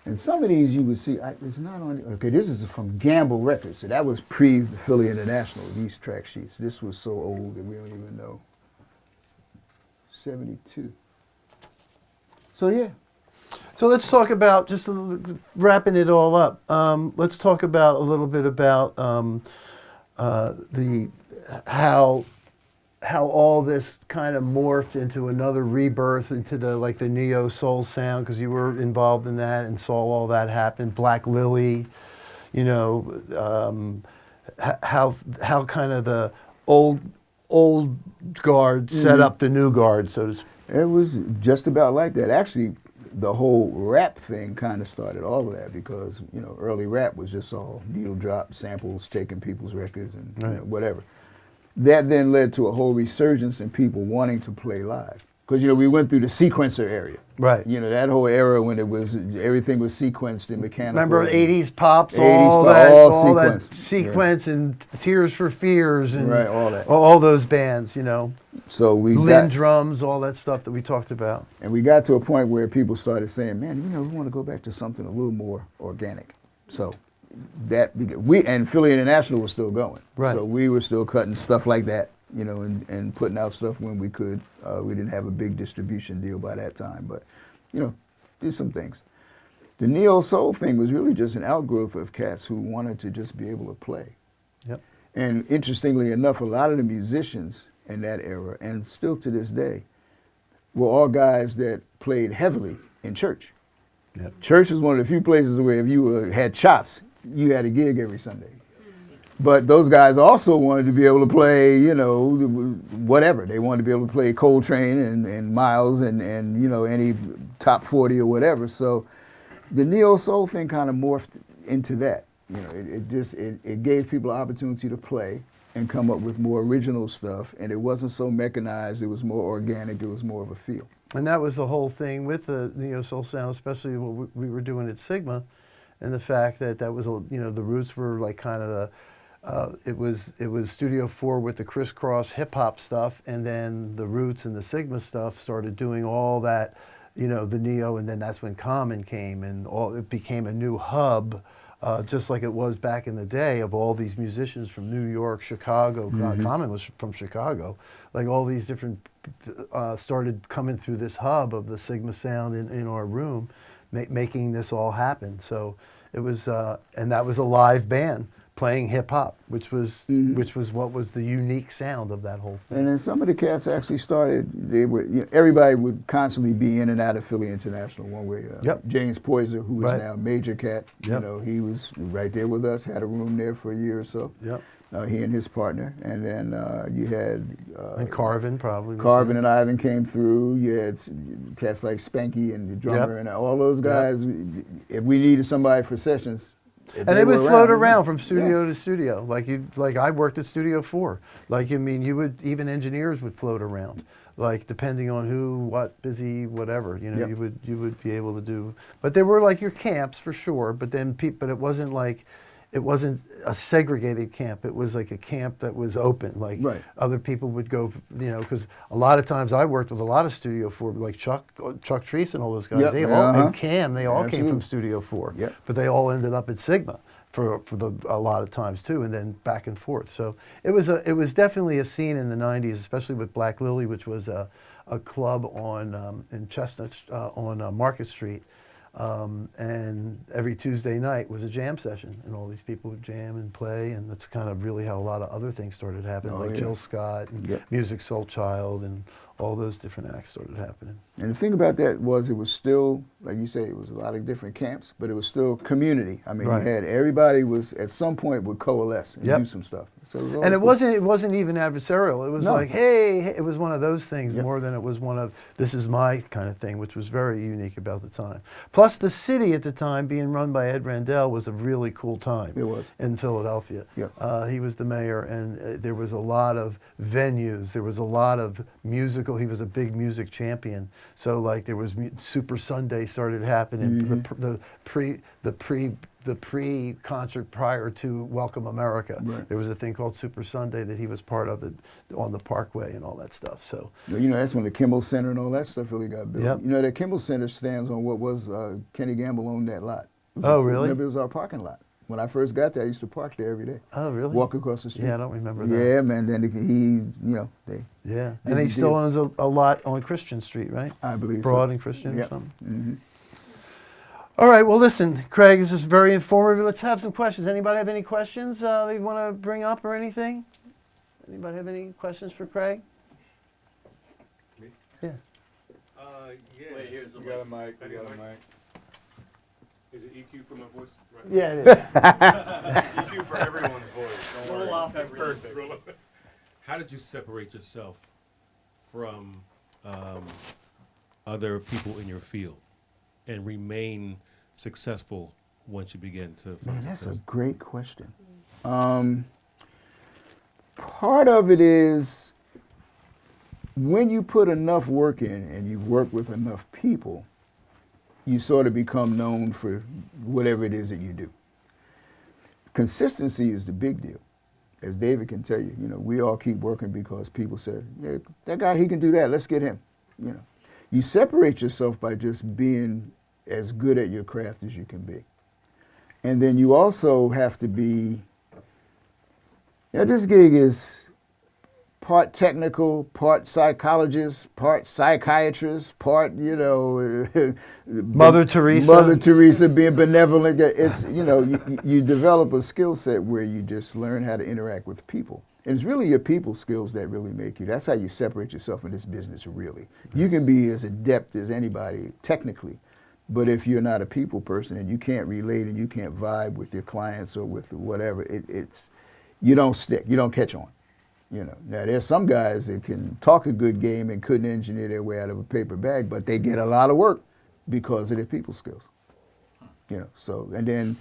And some of these you would see, it's not on, okay, this is from Gamble Records. So that was pre-Philly International, these track sheets. This was so old that we don't even know. 72. So yeah. So let's talk about, just wrapping it all up, let's talk about a little bit about how how all this kind of morphed into another rebirth into the neo soul sound, because you were involved in that and saw all that happen. Black Lily, you know, how kind of the old guard set up the new guard, so to speak. It was just about like that. Actually, the whole rap thing kind of started all of that because, you know, early rap was just all needle drop samples, taking people's records and you know, whatever. That then led to a whole resurgence in people wanting to play live. Because, you know, we went through the sequencer area. Right. You know, that whole era when everything was sequenced and mechanical. Remember 80s pops, 80s all pop, that, all all that sequenced. sequence and Tears for Fears and Right, all that. all those bands, you know. So we Lynn drums, all that stuff that we talked about. And we got to a point where people started saying, man, you know, we want to go back to something a little more organic. So and Philly International was still going. Right. So we were still cutting stuff like that, you know, and putting out stuff when we could. We didn't have a big distribution deal by that time, but, you know, did some things. The neo soul thing was really just an outgrowth of cats who wanted to just be able to play. Yep. And interestingly enough, a lot of the musicians in that era, and still to this day, were all guys that played heavily in church. Yep. Church is one of the few places where if you had chops, you had a gig every Sunday. But those guys also wanted to be able to play, you know, whatever. They wanted to be able to play Coltrane and Miles and you know, any top 40 or whatever. So the neo soul thing kind of morphed into that. You know, it gave people an opportunity to play and come up with more original stuff. And it wasn't so mechanized. It was more organic. It was more of a feel. And that was the whole thing with the neo soul sound, especially what we were doing at Sigma, and the fact that was, you know, the roots were like kind of the, it was Studio 4 with the crisscross hip hop stuff, and then the Roots and the Sigma stuff started doing all that, you know, the neo, and then that's when Common came, and it became a new hub, just like it was back in the day, of all these musicians from New York, Chicago. Common was from Chicago. Like all these different started coming through this hub of the Sigma sound in our room, making this all happen. So it was, and that was a live band playing hip hop, which was what was the unique sound of that whole thing. And then some of the cats actually started. They were, you know, everybody would constantly be in and out of Philly International one way. James Poyser, who is now a major cat, you know, he was right there with us. Had a room there for a year or so. He and his partner, and then you had and Carvin probably. Carvin and Ivan came through. You had cats like Spanky and the drummer and all those guys. If we needed somebody for sessions. And they would float around from studio to studio, like I worked at Studio 4. Like, I mean, even engineers would float around, like depending on who, what, busy, whatever. You know, you would be able to do. But there were like your camps for sure. But then but it wasn't like. It wasn't a segregated camp. It was like a camp that was open. Like other people would go, you know, because a lot of times I worked with a lot of Studio 4, like Chuck Treese and all those guys. They all, and Cam, they all came from Studio 4. But they all ended up at Sigma for a lot of times too, and then back and forth. So it was definitely a scene in the '90s, especially with Black Lily, which was a club on in Chestnut on Market Street. And every Tuesday night was a jam session, and all these people would jam and play, and that's kind of really how a lot of other things started happening, Jill Scott and Music Soul Child and all those different acts started happening. And the thing about that was it was still, like you say, it was a lot of different camps, but it was still community. I mean, you had everybody was at some point would coalesce and do some stuff. So it wasn't even adversarial. It was like, hey, it was one of those things more than it was one of, this is my kind of thing, which was very unique about the time. Plus, the city at the time, being run by Ed Randell, was a really cool time. It was. In Philadelphia. He was the mayor, and there was a lot of venues. There was a lot of musical. He was a big music champion. So, like, there was Super Sunday started happening. The pre-concert prior to Welcome America. There was a thing called Super Sunday that he was part of on the Parkway and all that stuff. So you know, that's when the Kimball Center and all that stuff really got built. You know, the Kimball Center stands on what was Kenny Gamble owned that lot. Oh, really? It was our parking lot. When I first got there, I used to park there every day. Oh, really? Walk across the street. Yeah, I don't remember that. Yeah, man. Then he, you know, they. Yeah, and he still owns a lot on Christian Street, right? I believe Broad so. and Christian or something. All right, well, listen, Craig, this is very informative. Let's have some questions. Anybody have any questions they want to bring up or anything? Anybody have any questions for Craig? Me? Yeah. Yeah. Wait, here's the You got a mic, you got a mic. Is it EQ for my voice? Right. Yeah, it is. EQ for everyone's voice. Don't worry. off That's everyone. perfect. How did you separate yourself from other people in your field and remain successful once you begin to find Man, that's a success? great question. Part of it is when you put enough work in and you work with enough people, you sort of become known for whatever it is that you do. Consistency is the big deal. As David can tell you, we all keep working because people said, yeah, that guy, he can do that, let's get him. You separate yourself by just being as good at your craft as you can be. And then you also have to be, this gig is part technical, part psychologist, part psychiatrist, part, Mother Teresa. Mother Teresa being benevolent. It's, you develop a skill set where you just learn how to interact with people. And it's really your people skills that really make you. That's how you separate yourself in this business, really. You can be as adept as anybody, technically, but if you're not a people person and you can't relate and you can't vibe with your clients or with whatever, you don't stick, you don't catch on. Now there's some guys that can talk a good game and couldn't engineer their way out of a paper bag, but they get a lot of work because of their people skills. So, and then,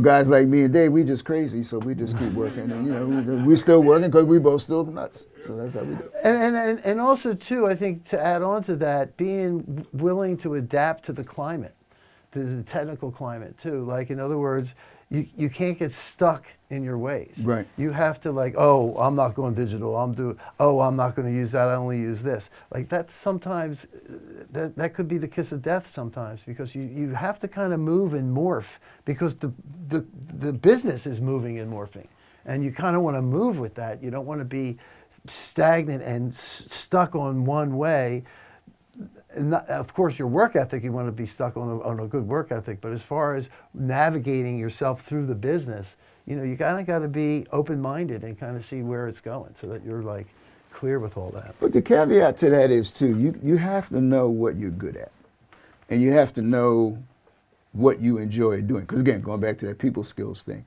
guys like me and Dave, we just crazy, so we just keep working, and we still working because we both still nuts. So that's how we do it. And also too, I think to add on to that, being willing to adapt to the climate, to the technical climate too. Like, in other words, you can't get stuck in your ways. Right. You have to, like, oh, I'm not going digital. I'm not going to use that. I only use this. Like, that's sometimes, that could be the kiss of death sometimes, because you have to kind of move and morph, because the business is moving and morphing. And you kind of want to move with that. You don't want to be stagnant and stuck on one way. And of course, your work ethic, you want to be stuck on a good work ethic. But as far as navigating yourself through the business, you kind of got to be open-minded and kind of see where it's going, so that you're like clear with all that. But the caveat to that is too, you have to know what you're good at, and you have to know what you enjoy doing. Because again, going back to that people skills thing,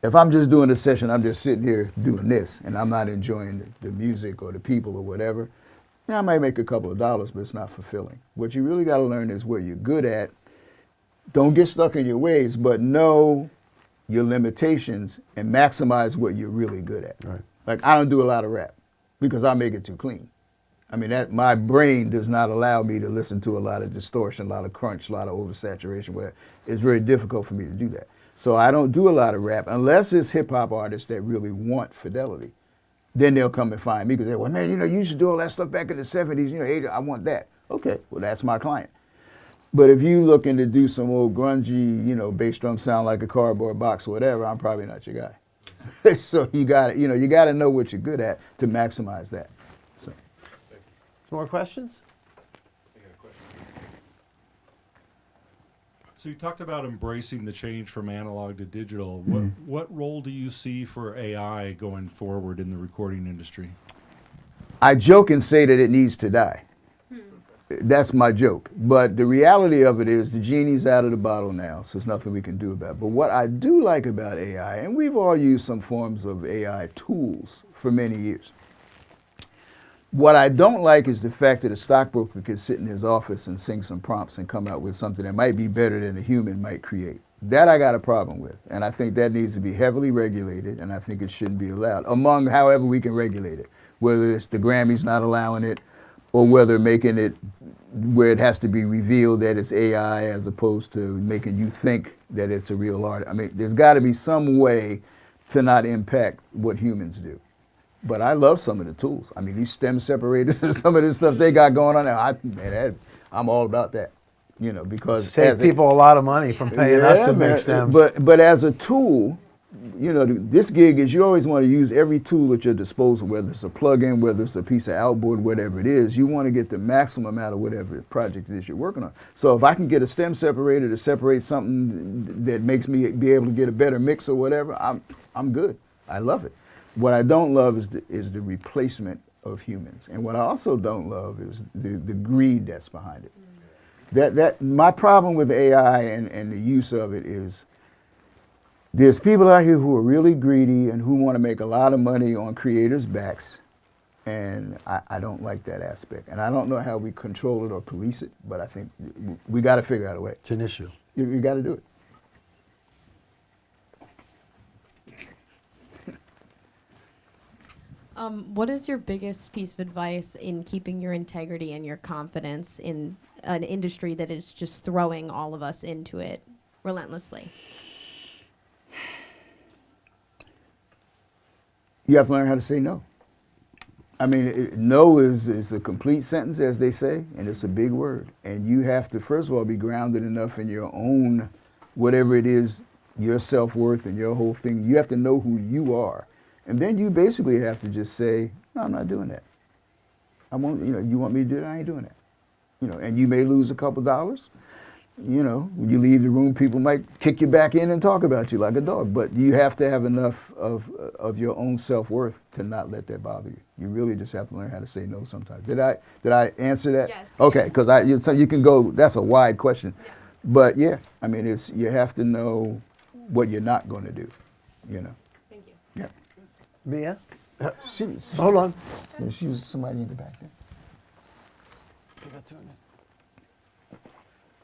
if I'm just doing a session, I'm just sitting here doing this, and I'm not enjoying the music or the people or whatever, I might make a couple of dollars, but it's not fulfilling. What you really got to learn is where you're good at. Don't get stuck in your ways, but know your limitations and maximize what you're really good at. Right. Like, I don't do a lot of rap because I make it too clean. I mean, my brain does not allow me to listen to a lot of distortion, a lot of crunch, a lot of oversaturation, where it's very difficult for me to do that. So I don't do a lot of rap unless it's hip hop artists that really want fidelity. Then they'll come and find me because they're, well, man, you used to do all that stuff back in the 70s, 80s, I want that. Okay, well, that's my client. But if you looking to do some old grungy, bass drum sound like a cardboard box or whatever, I'm probably not your guy. So you got to know what you're good at to maximize that. So. Some more questions? I got a question. So you talked about embracing the change from analog to digital. What role do you see for AI going forward in the recording industry? I joke and say that it needs to die. That's my joke. But the reality of it is the genie's out of the bottle now, so there's nothing we can do about it. But what I do like about AI, and we've all used some forms of AI tools for many years. What I don't like is the fact that a stockbroker could sit in his office and sing some prompts and come out with something that might be better than a human might create. That I got a problem with. And I think that needs to be heavily regulated, and I think it shouldn't be allowed, among however we can regulate it. Whether it's the Grammys not allowing it, or whether making it where it has to be revealed that it's AI as opposed to making you think that it's a real art. I mean, there's got to be some way to not impact what humans do. But I love some of the tools. I mean, these stem separators and some of this stuff they got going on now, I'm all about that, because Save people a lot of money from paying us to make stems. But as a tool, this gig is you always want to use every tool at your disposal, whether it's a plug-in, whether it's a piece of outboard, whatever it is. You want to get the maximum out of whatever project it is you're working on. So if I can get a stem separator to separate something that makes me be able to get a better mix or whatever, I'm good. I love it. What I don't love is the replacement of humans, and what I also don't love is the greed that's behind it. That my problem with AI and the use of it is there's people out here who are really greedy and who want to make a lot of money on creators' backs, and I don't like that aspect. And I don't know how we control it or police it, but I think we got to figure out a way. It's an issue. You got to do it. What is your biggest piece of advice in keeping your integrity and your confidence in an industry that is just throwing all of us into it relentlessly? You have to learn how to say no. I mean, no is a complete sentence, as they say, and it's a big word. And you have to, first of all, be grounded enough in your own, whatever it is, your self-worth and your whole thing. You have to know who you are. And then you basically have to just say, no, I'm not doing that. I won't, you want me to do it, I ain't doing that. And you may lose a couple dollars. When you leave the room, people might kick you back in and talk about you like a dog. But you have to have enough of your own self-worth to not let that bother you. You really just have to learn how to say no sometimes. Did I answer that? Yes. Okay, because you can go, that's a wide question. Yeah. But yeah, I mean, you have to know what you're not going to do, Thank you. Yeah. Mia? Hold on. Yeah, she was somebody in the back there.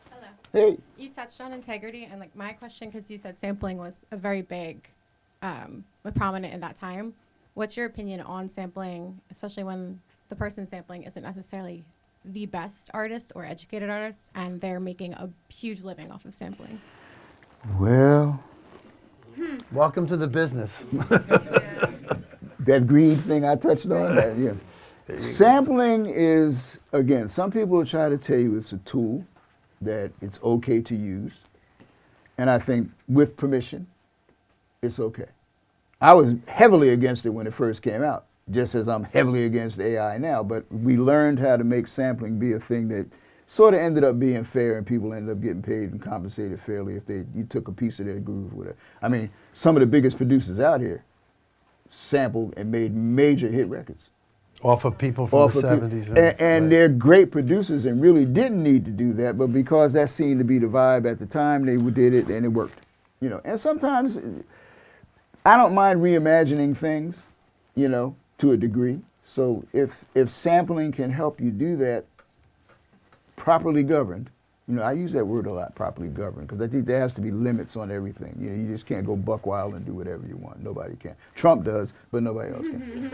Hello. Hey. You touched on integrity, and like my question, because you said sampling was a very big, prominent in that time. What's your opinion on sampling, especially when the person sampling isn't necessarily the best artist or educated artist, and they're making a huge living off of sampling? Well, Welcome to the business. that greed thing I touched on, yeah. Sampling is, again, some people will try to tell you it's a tool that it's okay to use. And I think with permission, it's okay. I was heavily against it when it first came out, just as I'm heavily against AI now. But we learned how to make sampling be a thing that sort of ended up being fair, and people ended up getting paid and compensated fairly if you took a piece of their groove with it. I mean, some of the biggest producers out here sampled and made major hit records. Off of people from the 70s. And right. they're great producers and really didn't need to do that, but because that seemed to be the vibe at the time, they did it and it worked. And sometimes I don't mind reimagining things, to a degree. So if sampling can help you do that properly governed, I use that word a lot, properly governed, because I think there has to be limits on everything. You just can't go buck wild and do whatever you want. Nobody can. Trump does, but nobody else can.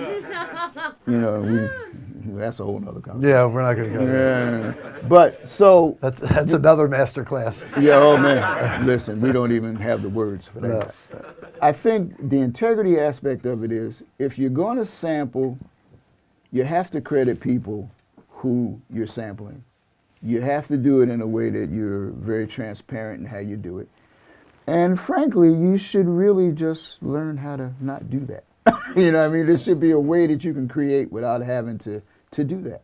That's a whole nother conversation. Yeah, we're not going to go there. Yeah. But so That's another master class. yeah, oh man, listen, we don't even have the words for that. No. I think the integrity aspect of it is, if you're going to sample, you have to credit people who you're sampling. You have to do it in a way that you're very transparent in how you do it. And frankly, you should really just learn how to not do that. There should be a way that you can create without having to do that.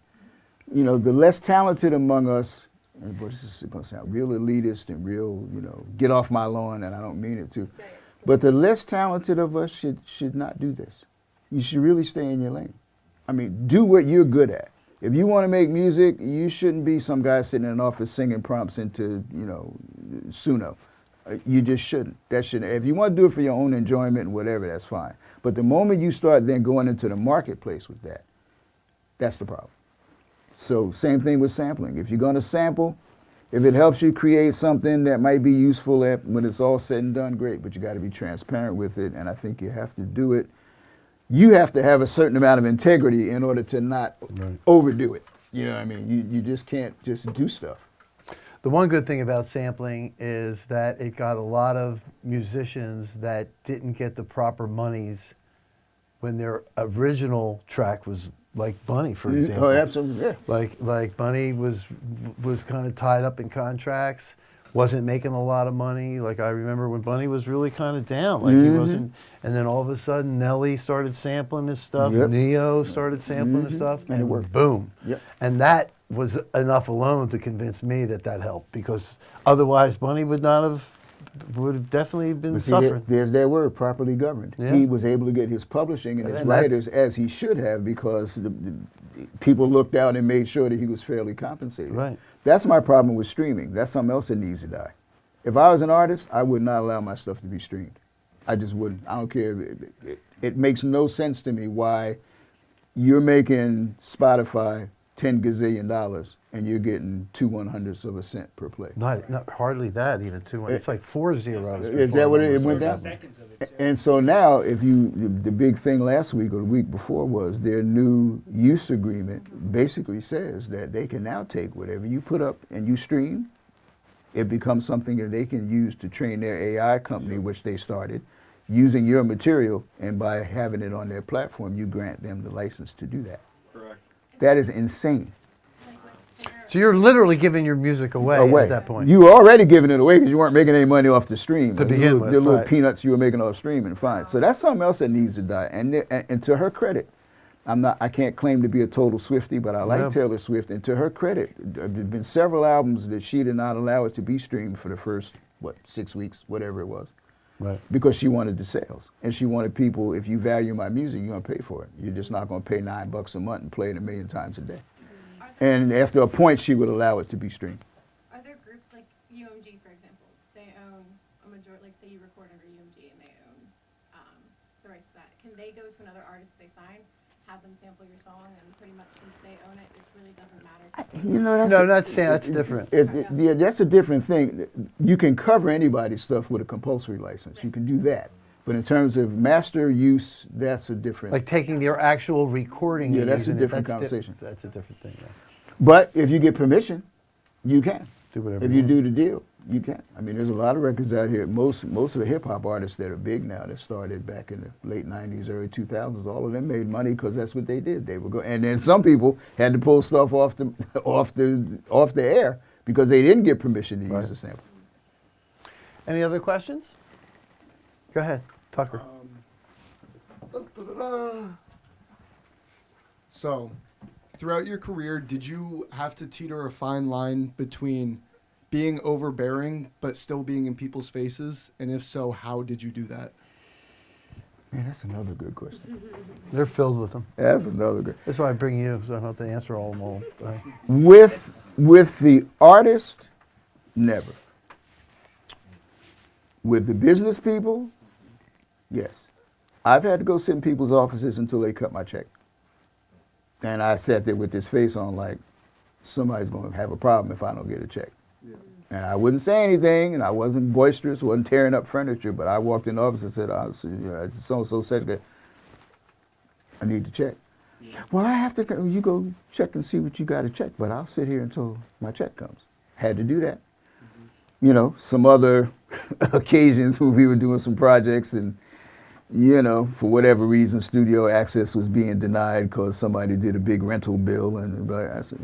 The less talented among us, and this is going to sound real elitist and real, get off my lawn, and I don't mean it to. But the less talented of us should not do this. You should really stay in your lane. Do what you're good at. If you want to make music, you shouldn't be some guy sitting in an office singing prompts into, Suno. You just shouldn't. That shouldn't. If you want to do it for your own enjoyment and whatever, that's fine. But the moment you start then going into the marketplace with that, that's the problem. So same thing with sampling. If you're going to sample, if it helps you create something that might be useful when it's all said and done, great. But you got to be transparent with it, and I think you have to do it. You have to have a certain amount of integrity in order to not overdo it. You just can't just do stuff. The one good thing about sampling is that it got a lot of musicians that didn't get the proper monies when their original track was like Bunny, for example. Oh, absolutely, yeah. Like Bunny was kind of tied up in contracts, wasn't making a lot of money. Like I remember when Bunny was really kind of down, like he wasn't. And then all of a sudden, Nelly started sampling his stuff. Yep. Neo started sampling his stuff, And it worked. Boom. Yep. And that was enough alone to convince me that helped, because otherwise Bunny would not have would have definitely been But see, suffering. there's that word, properly governed. Yeah. He was able to get his publishing and his And that's- writers as he should have because the people looked out and made sure that he was fairly compensated. Right. That's my problem with streaming. That's something else that needs to die. If I was an artist, I would not allow my stuff to be streamed. I just wouldn't. I don't care. It makes no sense to me why you're making Spotify $10 gazillion and you're getting 2/100ths of a cent per play. Not hardly that even too. It's like 4 zeros. Is that what it went down? And so now, the big thing last week or the week before was their new use agreement basically says that they can now take whatever you put up and you stream, it becomes something that they can use to train their AI company, which they started, using your material, and by having it on their platform, you grant them the license to do that. Correct. That is insane. So you're literally giving your music away, at that point. You were already giving it away because you weren't making any money off the stream. To begin with, the little right. peanuts you were making off streaming, fine. So that's something else that needs to die. And to her credit, I can't claim to be a total Swiftie, but I like Yeah. Taylor Swift. And to her credit, there have been several albums that she did not allow it to be streamed for the first 6 weeks, whatever it was, Right. because she wanted the sales and she wanted people. If you value my music, you're gonna pay for it. You're just not gonna pay $9 a month and play it 1,000,000 times a day. And after a point, she would allow it to be streamed. Are there groups like UMG, for example? They own a majority, like say you record under UMG and they own the rights to that. Can they go to another artist they sign, have them sample your song, and pretty much since they own it, it really doesn't matter? You know, No, that's different. Yeah, that's a different thing. You can cover anybody's stuff with a compulsory license. You can do that. But in terms of master use, that's a different. Like taking your actual recording. Yeah, and that's a using it, different that's conversation. That's a different thing. Yeah. But if you get permission, you can. Do whatever. If you do the deal, you can. I mean, there's a lot of records out here. Most of the hip hop artists that are big now, that started back in the late '90s, early 2000s, all of them made money because that's what they did. They would go, and then some people had to pull stuff off the air because they didn't get permission to Right. use the sample. Any other questions? Go ahead, Tucker. So, throughout your career, did you have to teeter a fine line between being overbearing but still being in people's faces? And if so, how did you do that? Man, that's another good question. They're filled with them. That's another good. That's why I bring you, so I don't have to answer all of them all the time. With the artist, never. With the business people, yes. I've had to go sit in people's offices until they cut my check. And I sat there with this face on like, somebody's going to have a problem if I don't get a check. Yeah. And I wouldn't say anything, and I wasn't boisterous, wasn't tearing up furniture, but I walked in the office and said, so-and-so said, I need to check. Yeah. Well, I have to, you go check and see what you got to check, but I'll sit here until my check comes. Had to do that. Mm-hmm. You know, some other occasions when we were doing some projects and, you know, for whatever reason, studio access was being denied because somebody did a big rental bill. And I said,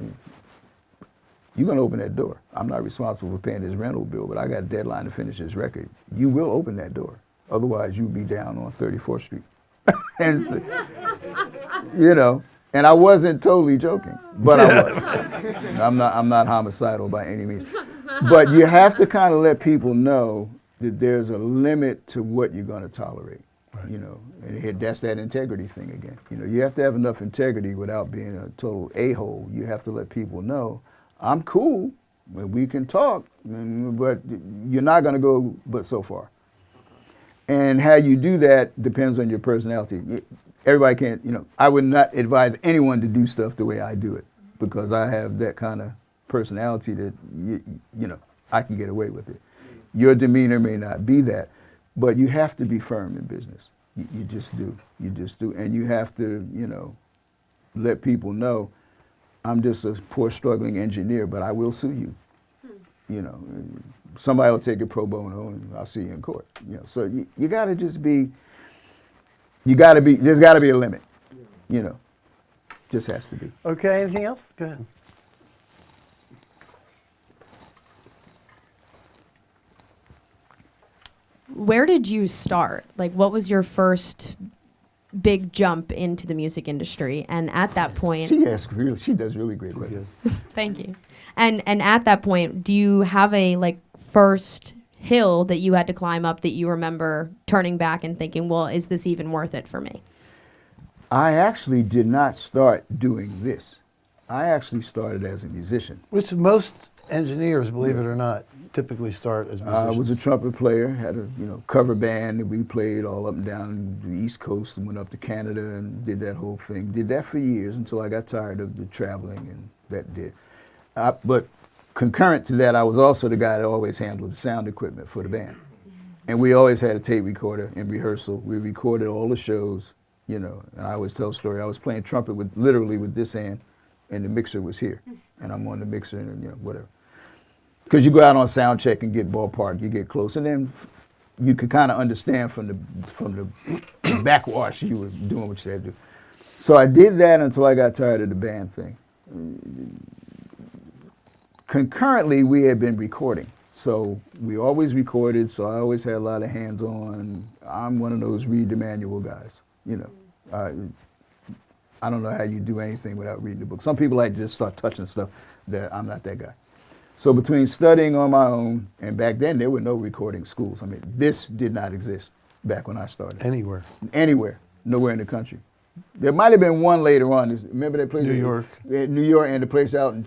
you're going to open that door. I'm not responsible for paying this rental bill, but I got a deadline to finish this record. You will open that door. Otherwise, you'll be down on 34th Street. And so, you know, and I wasn't totally joking, but I was. I'm not homicidal by any means. But you have to kind of let people know that there's a limit to what you're going to tolerate. Right. You know, and that's that integrity thing again. You know, you have to have enough integrity without being a total a-hole. You have to let people know, I'm cool, we can talk, but you're not going to go but so far. And how you do that depends on your personality. Everybody can't, you know, I would not advise anyone to do stuff the way I do it because I have that kind of personality that, you know, I can get away with it. Your demeanor may not be that. But you have to be firm in business. You just do. You just do. And you have to, you know, let people know, I'm just a poor struggling engineer, but I will sue you. You know, somebody will take it pro bono and I'll see you in court. You know, so you got to just be, there's got to be a limit. You know, just has to be. Okay, anything else? Go ahead. Where did you start? Like, what was your first big jump into the music industry? And at that point, she does really great work. thank you. And at that point, do you have a like first hill that you had to climb up that you remember turning back and thinking, well, is this even worth it for me? I actually did not start doing this. I actually started as a musician. Which most engineers, believe it or not, typically start as musicians. I was a trumpet player, had a cover band that we played all up and down the East Coast and went up to Canada and did that whole thing. Did that for years until I got tired of the traveling, and that did. But concurrent to that, I was also the guy that always handled the sound equipment for the band. And we always had a tape recorder in rehearsal. We recorded all the shows, and I always tell a story. I was playing trumpet literally with this hand, and the mixer was here. And I'm on the mixer and, whatever. Because you go out on sound check and get ballpark, you get close, and then you could kind of understand from the backwash you were doing what you had to do. So I did that until I got tired of the band thing. Concurrently, we had been recording. So we always recorded, so I always had a lot of hands-on. I'm one of those read the manual guys, I don't know how you do anything without reading the book. Some people like to just start touching stuff. I'm not that guy. So between studying on my own, and back then there were no recording schools. I mean, this did not exist back when I started. Anywhere. Anywhere. Nowhere in the country. There might have been one later on. Remember that place? New York. New York, and the place out in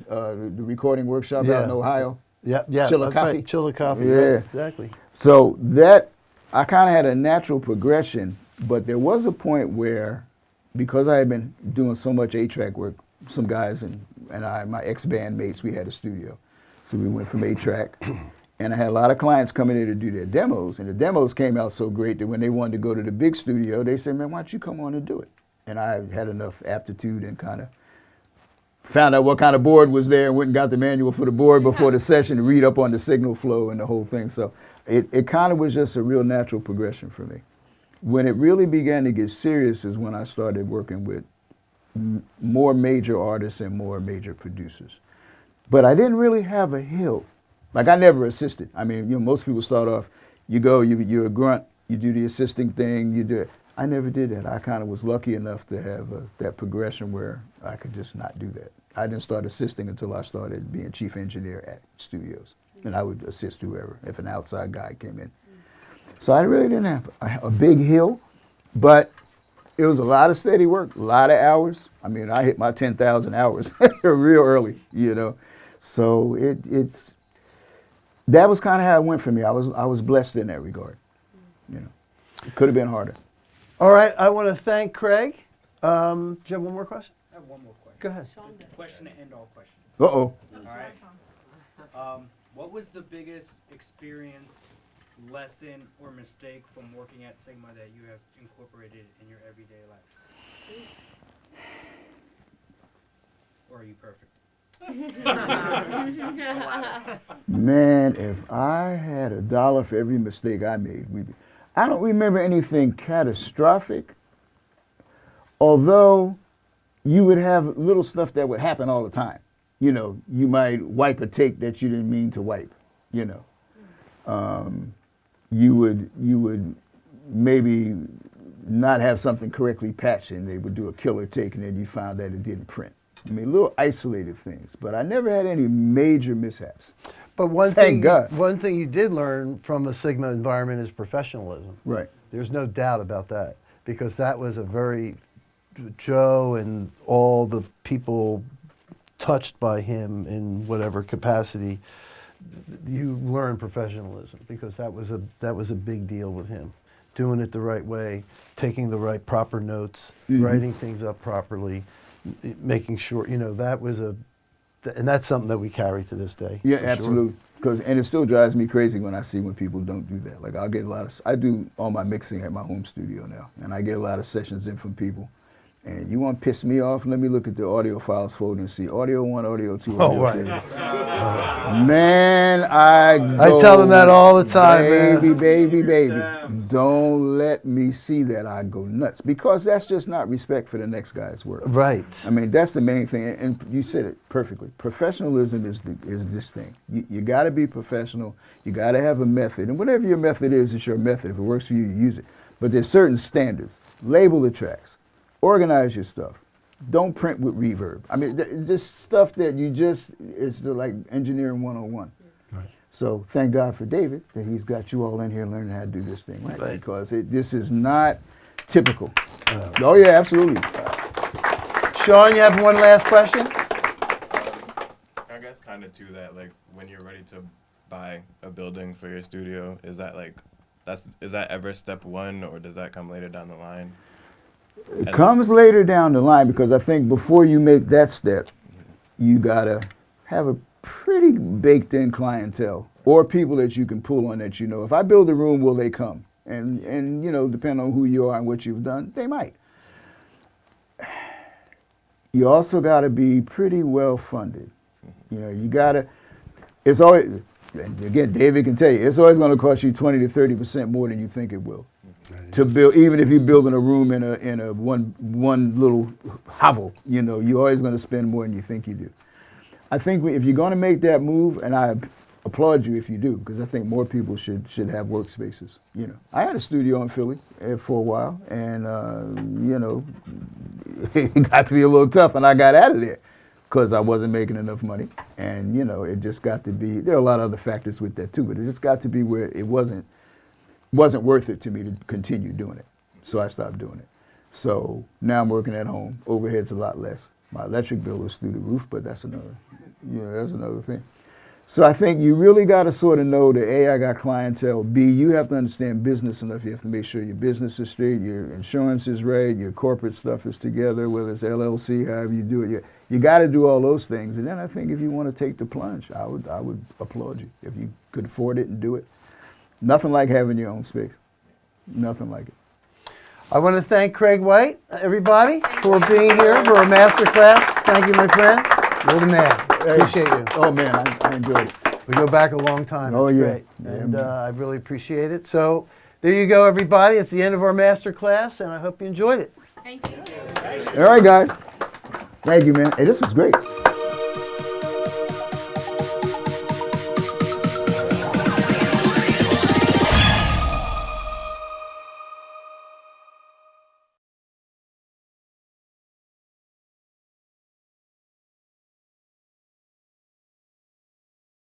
the recording workshop out in Ohio? Yeah. Chillicothe. Right, Chillicothe. Yeah. Right, exactly. So that, I kind of had a natural progression, but there was a point where, because I had been doing so much 8-track work, some guys and I, my ex-bandmates, we had a studio. So we went from 8-track, and I had a lot of clients coming in to do their demos, and the demos came out so great that when they wanted to go to the big studio, they said, man, why don't you come on and do it? And I had enough aptitude and kind of found out what kind of board was there and went and got the manual for the board before the session to read up on the signal flow and the whole thing. So it kind of was just a real natural progression for me. When it really began to get serious is when I started working with more major artists and more major producers. But I didn't really have a hill. Like, I never assisted. I mean, most people start off, you're a grunt, you do the assisting thing, you do it. I never did that. I kind of was lucky enough to have that progression where I could just not do that. I didn't start assisting until I started being chief engineer at studios. And I would assist whoever, if an outside guy came in. So I really didn't have a big hill, but it was a lot of steady work, a lot of hours. I mean, I hit my 10,000 hours real early, So that was kind of how it went for me. I was blessed in that regard. It could have been harder. All right, I want to thank Craig. Do you have one more question? I have one more question. Go ahead. Question to end all questions. Uh-oh. All right. What was the biggest experience, lesson, or mistake from working at Sigma that you have incorporated in your everyday life? Or are you perfect? Man, if I had $1 for every mistake I made, I don't remember anything catastrophic, although you would have little stuff that would happen all the time. You might wipe a tape that you didn't mean to wipe, You would maybe not have something correctly patched, and they would do a killer take, and then you found that it didn't print. I mean, little isolated things, but I never had any major mishaps. But one Thank God. One thing you did learn from a Sigma environment is professionalism. Right. There's no doubt about that, because that was a very, Joe and all the people touched by him in whatever capacity, you learn professionalism, because that was a big deal with him. Doing it the right way, taking the right proper notes, writing things up properly, making sure, that was and that's something that we carry to this day. Yeah, for absolutely. And it still drives me crazy when I see when people don't do that. Like, I'll get I do all my mixing at my home studio now, and I get a lot of sessions in from people. And you want to piss me off? Let me look at the audio files folder and see audio 1, audio 2, audio 3. Man, I tell them that all the time, baby. Don't let me see that. I go nuts, because that's just not respect for the next guy's work. Right. I mean, that's the main thing, and you said it perfectly. Professionalism is this thing. You got to be professional. You got to have a method, and whatever your method is, it's your method. If it works for you, you use it. But there's certain standards. Label the tracks. Organize your stuff. Don't print with reverb. I mean, just stuff that it's like engineering 101. Right. So thank God for David that he's got you all in here learning how to do this thing right, Right. because this is not typical. Oh yeah, absolutely. Sean, you have one last question? I guess kind of to that, like when you're ready to buy a building for your studio, is that ever step one, or does that come later down the line? It comes later down the line, because I think before you make that step, you gotta have a pretty baked in clientele or people that you can pull on that you know. If I build a room, will they come? And you know, depending on who you are and what you've done, they might. You also gotta be pretty well funded. You know, you gotta, it's always, and again, David can tell you, it's always gonna cost you 20 to 30% more than you think it will. To build, even if you're building a room in a one little hovel, you know, you're always going to spend more than you think you do. I think if you're going to make that move, and I applaud you if you do, because I think more people should have workspaces. You know, I had a studio in Philly for a while, and you know, it got to be a little tough, and I got out of there because I wasn't making enough money, and you know, it just got to be. There are a lot of other factors with that too, but it just got to be where it wasn't worth it to me to continue doing it. So I stopped doing it. So now I'm working at home. Overhead's a lot less. My electric bill is through the roof, but that's another, you know, that's another thing. So I think you really got to sort of know that A, I got clientele. B, you have to understand business enough. You have to make sure your business is straight, your insurance is right, your corporate stuff is together, whether it's LLC, however you do it. You got to do all those things. And then I think if you want to take the plunge, I would applaud you if you could afford it and do it. Nothing like having your own space. Nothing like it. I want to thank Craig White, everybody, for being here for a master class. Thank you, my friend. You're the man. Appreciate you. Oh man, I enjoyed it. We go back a long time. Oh, It's yeah. great. Yeah, And man. I really appreciate it. So there you go, everybody. It's the end of our master class, and I hope you enjoyed it. Thank you. All right, guys. Thank you, man. Hey, this was great.